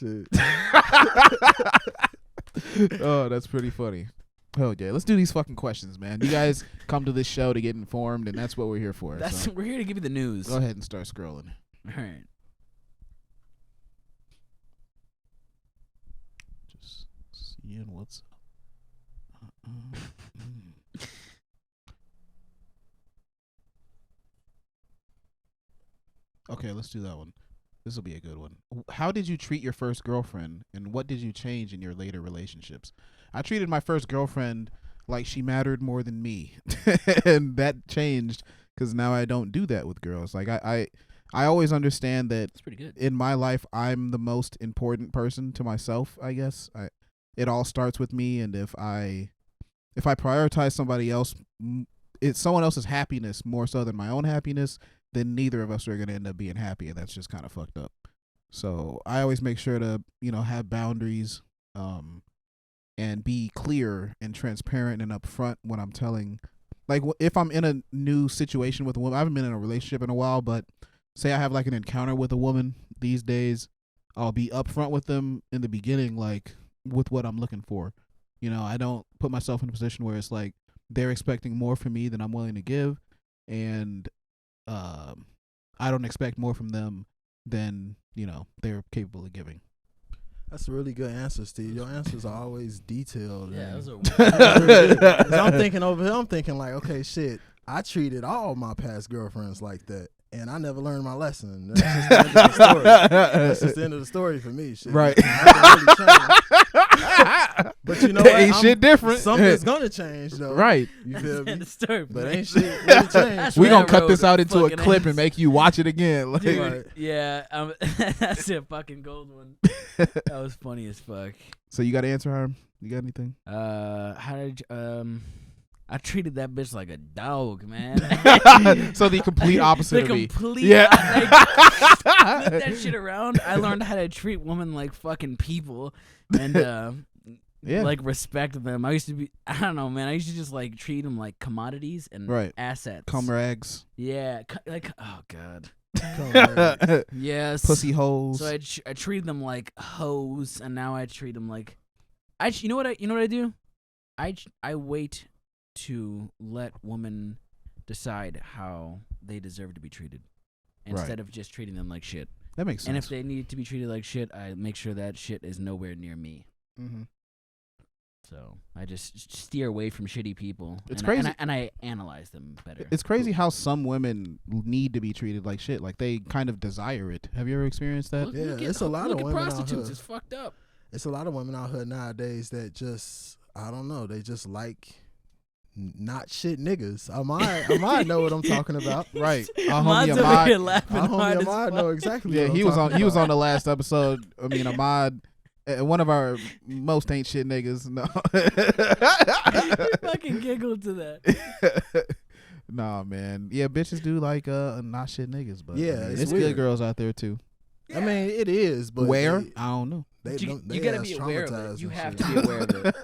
shit. Oh, that's pretty funny. Oh yeah, let's do these fucking questions, man. You guys come to this show to get informed, and that's what we're here for. That's so we're here to give you the news. go ahead and start scrolling. All right. Just seeing what's up. Okay, let's do that one. This will be a good one. How did you treat your first girlfriend, and what did you change in your later relationships? I treated my first girlfriend like she mattered more than me, and that changed because now I don't do that with girls. Like I always understand that That's pretty good. in my life I'm the most important person to myself. I guess it all starts with me, and if I prioritize somebody else, it's someone else's happiness more so than my own happiness, then neither of us are going to end up being happy, and that's just kind of fucked up. So I always make sure to, have boundaries, and be clear and transparent and upfront when I'm telling, like, if I'm in a new situation with a woman. I haven't been in a relationship in a while, but say I have like an encounter with a woman these days, I'll be upfront with them in the beginning, like with what I'm looking for. I don't put myself in a position where it's like they're expecting more from me than I'm willing to give, and I don't expect more from them than they're capable of giving. That's a really good answer, Steve. Your answers are always detailed. Yeah, those are I'm thinking over here. I'm thinking like, okay, shit. I treated all my past girlfriends like that, and I never learned my lesson. That's just the end of the story. That's just the end of the story for me. Shit. Right. Nothing really changed. But you know what? Ain't shit different. Something's gonna change though. Right. You feel me? The story, But man. ain't shit really changed. We gonna that cut road this out into a fucking clip ends. and make you watch it again. Like, Dude, Right. yeah, that's a fucking gold one. That was funny as fuck. So you got to answer, Harm? You got anything? How did I treated that bitch like a dog, man. So the complete opposite the of me. complete Yeah. flip that shit around. I learned how to treat women like fucking people and Yeah. like respect them. I used to be, I don't know, man. I used to just like treat them like commodities and Right. assets. Cum rags. Yeah, like oh god. Pussy Yes. holes. So I treated them like hoes, and now I treat them like you know what I do? I wait to let women decide how they deserve to be treated, instead of just treating them like shit. That makes sense. And if they need to be treated like shit, I make sure that shit is nowhere near me. Mm-hmm. So I just steer away from shitty people. It's and crazy. and I analyze them better. It's crazy how some women need to be treated like shit. Like they kind of desire it. Have you ever experienced that? It's a lot of women prostitutes. out here. It's fucked up. It's a lot of women out here nowadays that just, I don't know, they just like not shit niggas. Ahmad know what I'm talking about. Right. Ahmad's over here laughing hard as Ahmad fuck. know exactly. Yeah, what he I'm was talking on about. the last episode. I mean, Ahmad, one of our most ain't shit niggas. No. We fucking giggled to that. Nah, man. Yeah, bitches do like not shit niggas, but Yeah, I mean, it's it's weird. good girls out there too. I mean, it is, but Where? they- I don't know. They, You they gotta ass be aware of traumatized it. You and have shit. to be aware of it.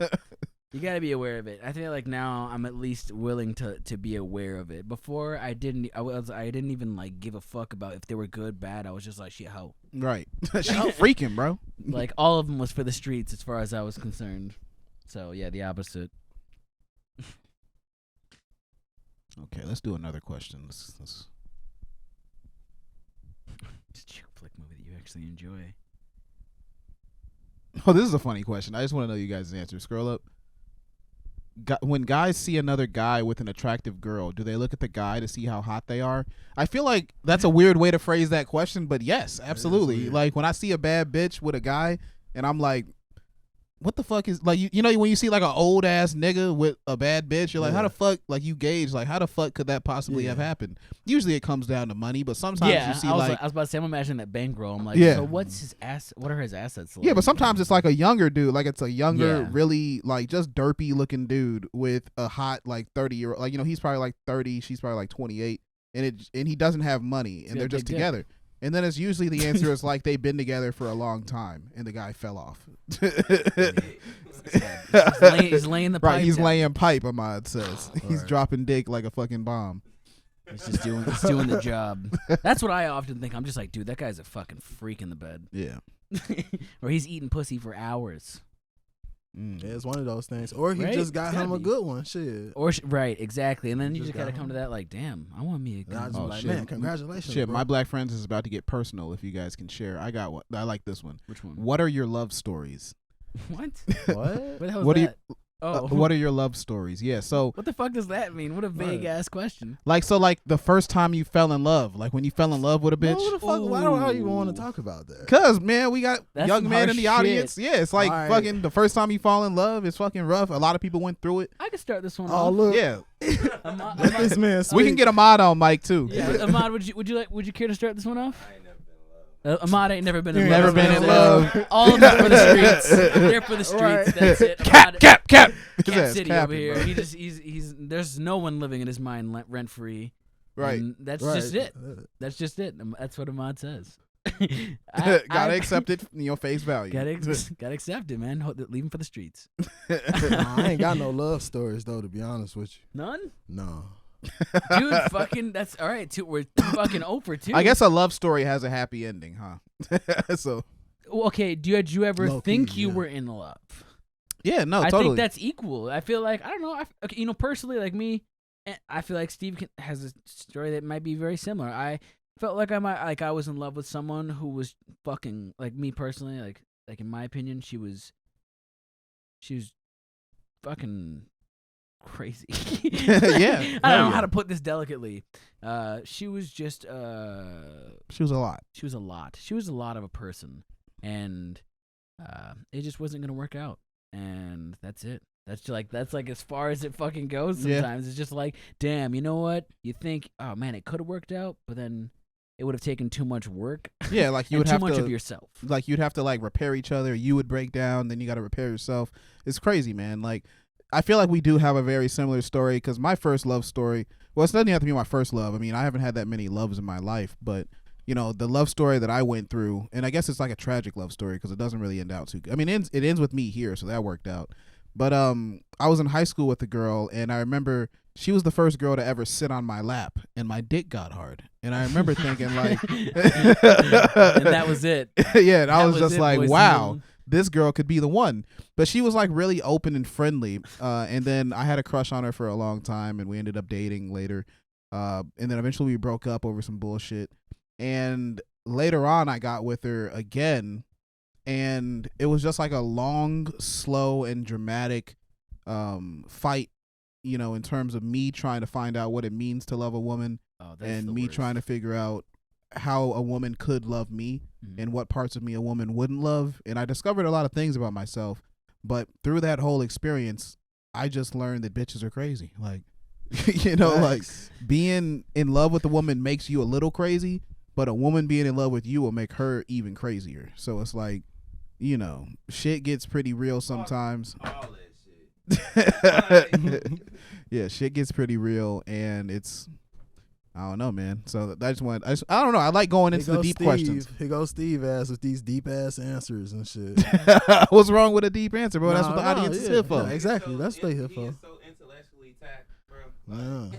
You gotta be aware of it. I feel like now I'm at least willing to be aware of it. Before I didn't even like give a fuck about if they were good, bad. I was just like, shit, hoe. Right. She freaking, bro. Like all of them was for the streets as far as I was concerned. So yeah, the opposite. Okay, let's do another question. Let's It's a chick flick movie that you actually enjoy. Oh, this is a funny question. I just want to know you guys' answer. Scroll up. When guys see another guy with an attractive girl, do they look at the guy to see how hot they are? I feel like that's a weird way to phrase that question, but yes, absolutely. Like when I see a bad bitch with a guy and I'm like, what the fuck is, like, you know, when you see like an old ass nigga with a bad bitch, you're like, how the fuck, like you gauge, like how the fuck could that possibly have happened? Usually it comes down to money, but sometimes you see I was like, I was about to say, I'm imagining that bankroll. I'm like, Yeah. so what's his what are his assets like? yeah, but sometimes it's like a younger dude, like it's a younger, Yeah. really like just derpy looking dude with a hot like 30-year-old, like, you know, he's probably like 30, she's probably like 28, and he doesn't have money, and Yeah, they're just big dick. together. And then it's usually the answer is like they've been together for a long time and the guy fell off. He's laying the pipe right, he's down. laying pipe, Ahmad says. He's dropping dick like a fucking bomb. He's just doing the job. That's what I often think. I'm just like, dude, that guy's a fucking freak in the bed. Yeah. Or he's eating pussy for hours. Yeah, it's one of those things. Or he Right? just got It's gotta him a be. good one. Shit. Or right, exactly. And then you Just just gotta got come to that like, damn, I want me a good And I just one. be like, man, congratulations. Shit, bro. my Black Friends is about to get personal if you guys can share. I got one. I like this one. Which one? What are your love stories? What? What? What the hell is What do that? you Oh, what are your love stories? Yeah, so what the fuck does that mean? What a vague ass question. like the first time you fell in love, like when you fell in love with a bitch. Who the fuck? Why do I even want to talk about that? Cause man, we got That's young some men harsh in the shit. audience. Yeah, it's like All right. fucking the first time you fall in love is fucking rough. A lot of people went through it. I could start this one Oh off. look, Yeah, let this man speak. we can get Ahmad on mic too. Yeah, Ahmad, would you care to start this one off? Ahmad ain't never been in You love. ain't never been in love. All of them for the streets. They're for the streets. Right. That's it. Cap. Cap His ass City capping, over here. bro. He's there's no one living in his mind rent free. Right. That's Right. just it. That's just it. That's what Ahmad says. Gotta accept it, face value. Gotta accept it, man. Leave him for the streets. Nah, I ain't got no love stories though, to be honest with you. None, No. dude. Fucking that's all right. We're fucking over too. I guess a love story has a happy ending, huh? So Okay. Did you ever Low-key, think you yeah. were in love? yeah, no, I totally. think that's equal. I feel like I don't know. Okay, personally, like me, I feel like Steve has a story that might be very similar. I felt like I was in love with someone who was fucking like me personally. Like in my opinion, she was fucking crazy. Yeah, I don't know yeah. how to put this delicately. She was just she was a lot. She was a lot. She was a lot of a person, and it just wasn't gonna work out. And that's it. That's like as far as it fucking goes. Yeah. Sometimes it's just like, damn. You know what? You think, oh man, it could have worked out, but then it would have taken too much work. Yeah, like you and would too have much to of yourself. Like you'd have to like repair each other. You would break down, then you got to repair yourself. It's crazy, man. Like I feel like we do have a very similar story because my first love story. Well, it doesn't have to be my first love. I mean, I haven't had that many loves in my life, but you know, the love story that I went through, and I guess it's like a tragic love story because it doesn't really end out too good. I mean, it ends with me here, so that worked out. But I was in high school with a girl, and I remember she was the first girl to ever sit on my lap, and my dick got hard. And I remember thinking like, And that was it. Yeah, and I That was just it, like, boys and wow, girls. this girl could be the one. But she was like really open and friendly. And then I had a crush on her for a long time, and we ended up dating later. And then eventually we broke up over some bullshit. And later on, I got with her again. and it was just like a long, slow, and dramatic fight, in terms of me trying to find out what it means to love a woman, and me trying to figure out how a woman could love me and what parts of me a woman wouldn't love. And I discovered a lot of things about myself, but through that whole experience, I just learned that bitches are crazy. Like, like being in love with a woman makes you a little crazy, but a woman being in love with you will make her even crazier. So it's like, shit gets pretty real sometimes. All that shit. Yeah, shit gets pretty real, and it's, I don't know, man. So I don't know. I like going into the deep questions. Here goes Steve ass with these deep ass answers and shit. What's wrong with a deep answer, bro? That's what the audience is here for. Yeah, exactly. That's what they here for. He is so intellectually tapped, bro.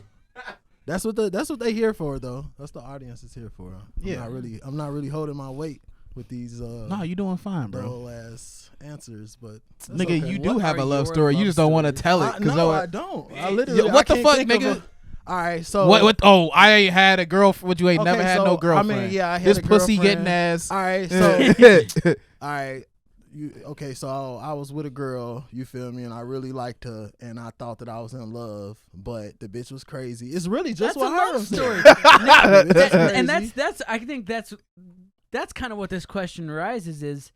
That's what they here for, though. That's the audience is here for. I'm not really holding my weight with these. No, you doing fine, bro. Dull ass answers, but nigga, okay. you do have a love story. You just don't want to tell it. No, I don't. I literally. What the fuck, nigga? All right, so what? Oh, I ain't had a girlfriend. What, you ain't never had no girlfriend? I mean, yeah, I had this a pussy girlfriend. getting ass. All right, so all right. So I was with a girl, you feel me, and I really liked her, and I thought that I was in love, but the bitch was crazy. It's really just what a her love story. And that's I think that's kind of what this question arises is,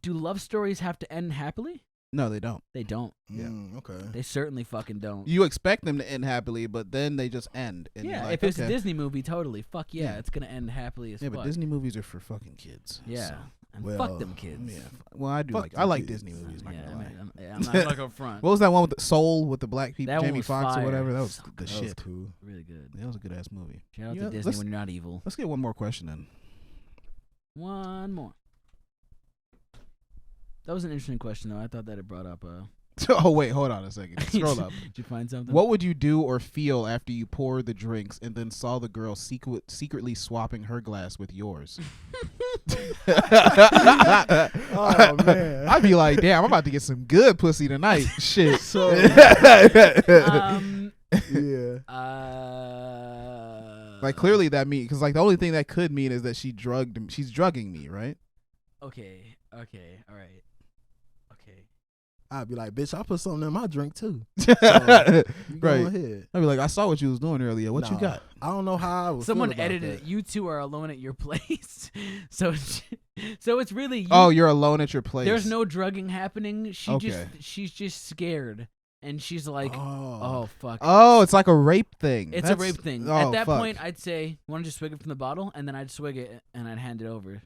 do love stories have to end happily? No, they don't. They don't. Yeah. Okay. They certainly fucking don't. You expect them to end happily, but then they just end. And Yeah, like, if it's okay. a Disney movie, totally. Fuck yeah, it's gonna end happily as Yeah, fuck. but Disney movies are for fucking kids. Yeah. So. And fuck them kids. Yeah. Well, I do Fuck like. them I like kids. Disney movies. Not gonna lie. I'm not gonna front. What was that one with the Soul with the black people, That one Jamie was Foxx or fire. whatever? That was So the good. shit. That was cool. Really good. That was a good ass movie. Shout out to Yeah, Disney let's- when you're not evil. Let's get one more question then. One more. That was an interesting question, though. I thought that it brought up. Oh wait, hold on a second. Scroll up. Did you find something? What would you do or feel after you poured the drinks and then saw the girl secretly swapping her glass with yours? Oh man, I'd be like, damn, I'm about to get some good pussy tonight. Shit. So yeah. Like clearly that mean because like the only thing that could mean is that she's drugging me, right? Okay. All right. Okay. I'd be like, bitch, I put something in my drink too. So, you go right. ahead. I'd be like, I saw what you was doing earlier. What you got? I don't know how I would Someone feel about edited that. it. You two are alone at your place, so it's really you. Oh, you're alone at your place. There's no drugging happening. Okay. She's just scared, and she's like, oh fuck. Oh, it's like a rape thing. It's a rape thing. Oh, At that fuck. point, I'd say, want to just swig it from the bottle, and then I'd swig it and I'd hand it over.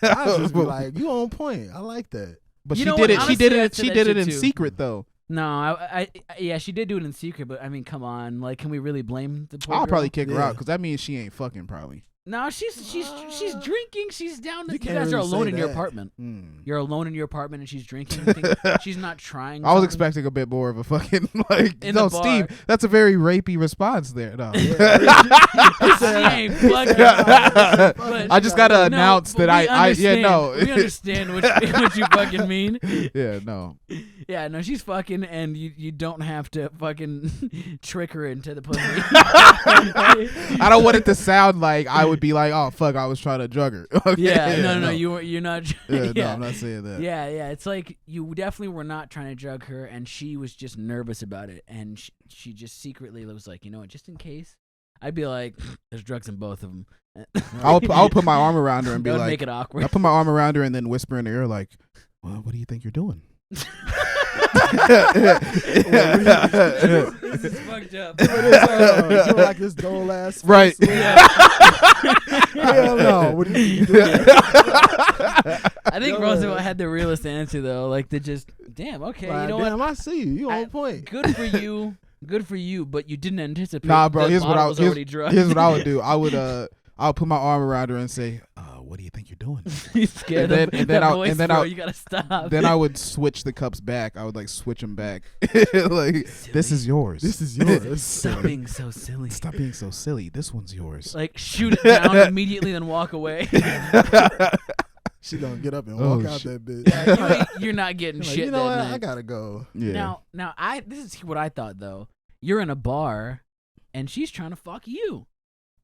I'd just be like, you on point. I like that. But You she know did what? it. Honestly, She did I'd it. say She that did it shit in too. secret though. No, I yeah, she did do it in secret, but I mean, come on, like, can we really blame the poor I'll girl? probably kick her Yeah. out because that means she ain't fucking probably. No, she's drinking. She's down. You can't guys are really alone say in your that. apartment. Hmm. You're alone in your apartment, and she's drinking. You think she's not trying. I was something? expecting a bit more of a fucking like. In No, the bar. Steve, that's a very rapey response there. No. She ain't fucking. But- I just gotta No, announce but that we I understand. no. We understand what you fucking mean. Yeah, no. Yeah, no, she's fucking, and you don't have to fucking trick her into the pussy. I don't want it to sound like I would be like, oh fuck, I was trying to drug her. Okay, Yeah, no, you're not. Yeah, no, I'm not saying that. Yeah, it's like you definitely were not trying to drug her, and she was just nervous about it, and she just secretly was like, you know what, just in case. I'd be like, there's drugs in both of them. I'll put my arm around her and be That would like, make it awkward. I'll put my arm around her and then whisper in her ear like, well, what do you think you're doing? This is fucked up. Doing like this dull ass. Right. Hell no. What do you do? I think Roosevelt had the realest answer though, like to just, damn, okay, Like, you know damn, what? I see you. You on point. Good for you. Good for you, but you didn't anticipate. Nah, bro. the Here's what bottle I was already drugged. here's what I would do. I'll put my arm around her and say, what do you think you're doing? You scared and then that I'll voice, and then bro, I'll you gotta stop. Then I would switch the cups back. I would like switch them back. Like this is yours. This is yours. Stop being so silly. Stop being so silly. This one's yours. Like shoot it down immediately, then walk away. She gonna get up and Oh, walk out shit. that bitch. Yeah, you're not getting Like, shit. you know that what? night. I gotta go. Yeah. Now, this is what I thought though. You're in a bar, and she's trying to fuck you.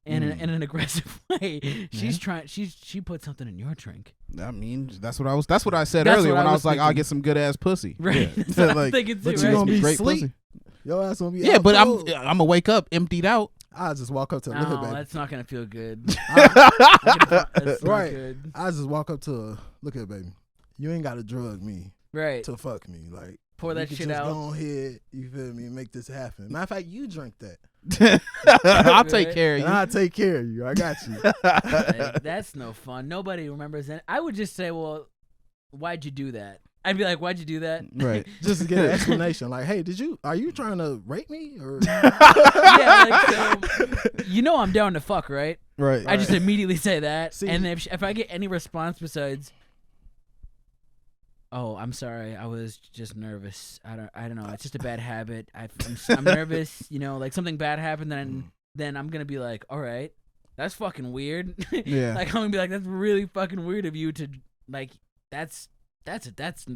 in an aggressive way. She's trying. She put something in your drink. I mean, that's what I said earlier when I was like, I'll get some good ass pussy. Right. Yeah. That's what like, I'm thinking too. But Right? you gonna be great sleep. pussy. Your ass gonna be Yeah, out but cold. I'm gonna wake up emptied out. I just walk up to No, look at baby. that's not gonna feel good. That's not good. I just walk up to her, look at baby. You ain't gotta drug me Right. to fuck me. Like Pour that you shit can just out. Go ahead, you feel me? Make this happen. Matter of fact, you drink that. I'll take care of you. And I'll take care of you. I got you. Like, that's no fun. Nobody remembers that. I would just say, well, why'd you do that? I'd be like, why'd you do that? Right. Just to get an explanation. Like, hey, are you trying to rape me? Or Yeah, like, so, you know I'm down to fuck, right? Right. I just immediately say that. See- and if I get any response besides, oh, I'm sorry, I was just nervous. I don't know. It's just a bad habit. I'm nervous. You know, like something bad happened, then I'm gonna be like, all right, that's fucking weird. Yeah. Like I'm gonna be like, that's really fucking weird of you to like. That's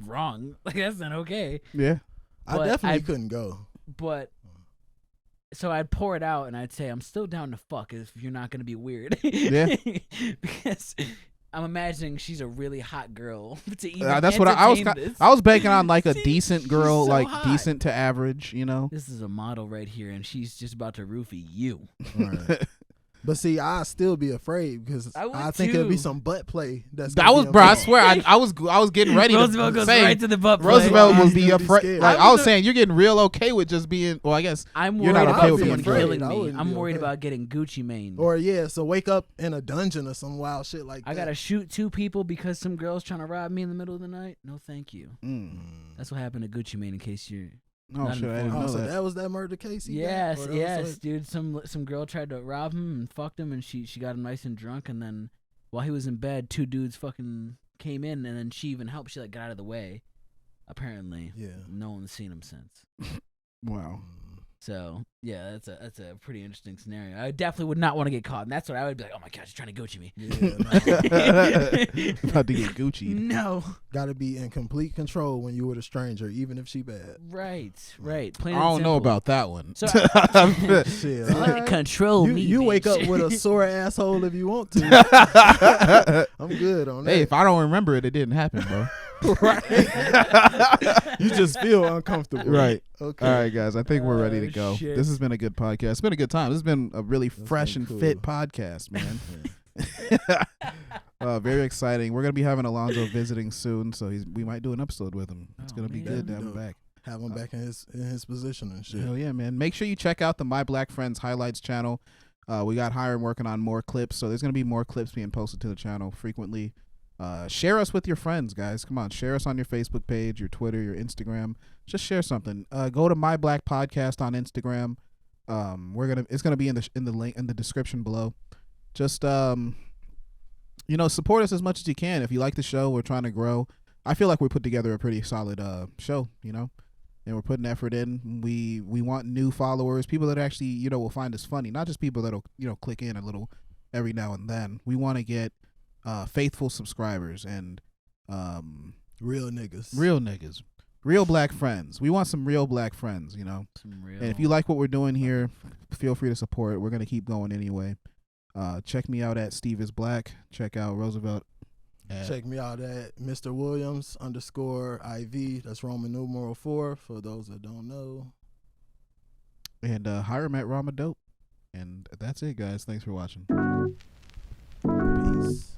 wrong. Like that's not okay. Yeah. I But definitely couldn't go. But so I'd pour it out and I'd say, I'm still down to fuck if you're not gonna be weird. Yeah. Because I'm imagining she's a really hot girl to even That's what I was. entertain this. I was banking on like a decent she's girl, so like hot. decent to average. You know. This is a model right here, and she's just about to roofie you. Right. But see, I'd still be afraid because I would I think it'll be too. some butt play. That's That was, gonna be bro. I involved. swear, I was getting ready. Roosevelt to goes say, right to the butt play. Roosevelt He's would be gonna be afraid. scared. Like I I was was saying, you're getting real okay with just being. Well, I guess I'm you're worried not okay about with someone being afraid. killing I me. wouldn't I'm be worried okay. about getting Gucci Mane. Or so wake up in a dungeon or some wild shit like that. I gotta shoot 2 people because some girl's trying to rob me in the middle of the night. No, thank you. That's what happened to Gucci Mane. In case you're Oh not shit, I didn't informed. know so that. that was that murder case. He got? Yes, Or that was yes, like- dude. Some girl tried to rob him and fucked him, and she got him nice and drunk, and then while he was in bed, 2 dudes fucking came in, and then she even helped. She like got out of the way. Apparently, Yeah. no one's seen him since. Wow. So yeah, that's a pretty interesting scenario. I definitely would not want to get caught, and that's what I would be like. Oh my gosh, he's trying to Gucci me. Yeah, About to get Gucci. No. Gotta be in complete control when you with a stranger, even if she bad. Right. Plain I and don't know simple. about that one. So Shit, Let it control me. You wake bitch. up with a sore asshole if you want to. I'm good on that. Hey, if I don't remember it, it didn't happen, bro. You just feel uncomfortable. Right. Okay. All right, guys. I think we're ready to Oh, go. shit. This has been a good podcast. It's been a good time. This has been a really fresh been and fit cool. podcast, man. Very exciting. We're gonna be having Alonzo visiting soon, so we might do an episode with him. It's Oh, gonna be man. good to have him Dope. back. Have him back in his position and shit. Hell yeah, man. Make sure you check out the My Black Friends highlights channel. We got Hiram working on more clips, so there's going to be more clips being posted to the channel frequently. Share us with your friends, guys. Come on, share us on your Facebook page, your Twitter, your Instagram. Just share something. Go to My Black Podcast on Instagram. It's gonna be in the link in the description below. Just support us as much as you can. If you like the show, we're trying to grow. I feel like we put together a pretty solid show, and we're putting effort in. We want new followers, people that actually, will find us funny, not just people that'll, click in a little every now and then. We want to get faithful subscribers and Real niggas. Real black friends. We want some real black friends, Some real. And if you like what we're doing here, feel free to support it. We're going to keep going anyway. Check me out at Schteve is Black. Check out Roosevelt. Check me out at Mr. Williams _IV. That's Roman numeral 4 for those that don't know. And Hiram at Rama Dope. And that's it, guys. Thanks for watching. Peace.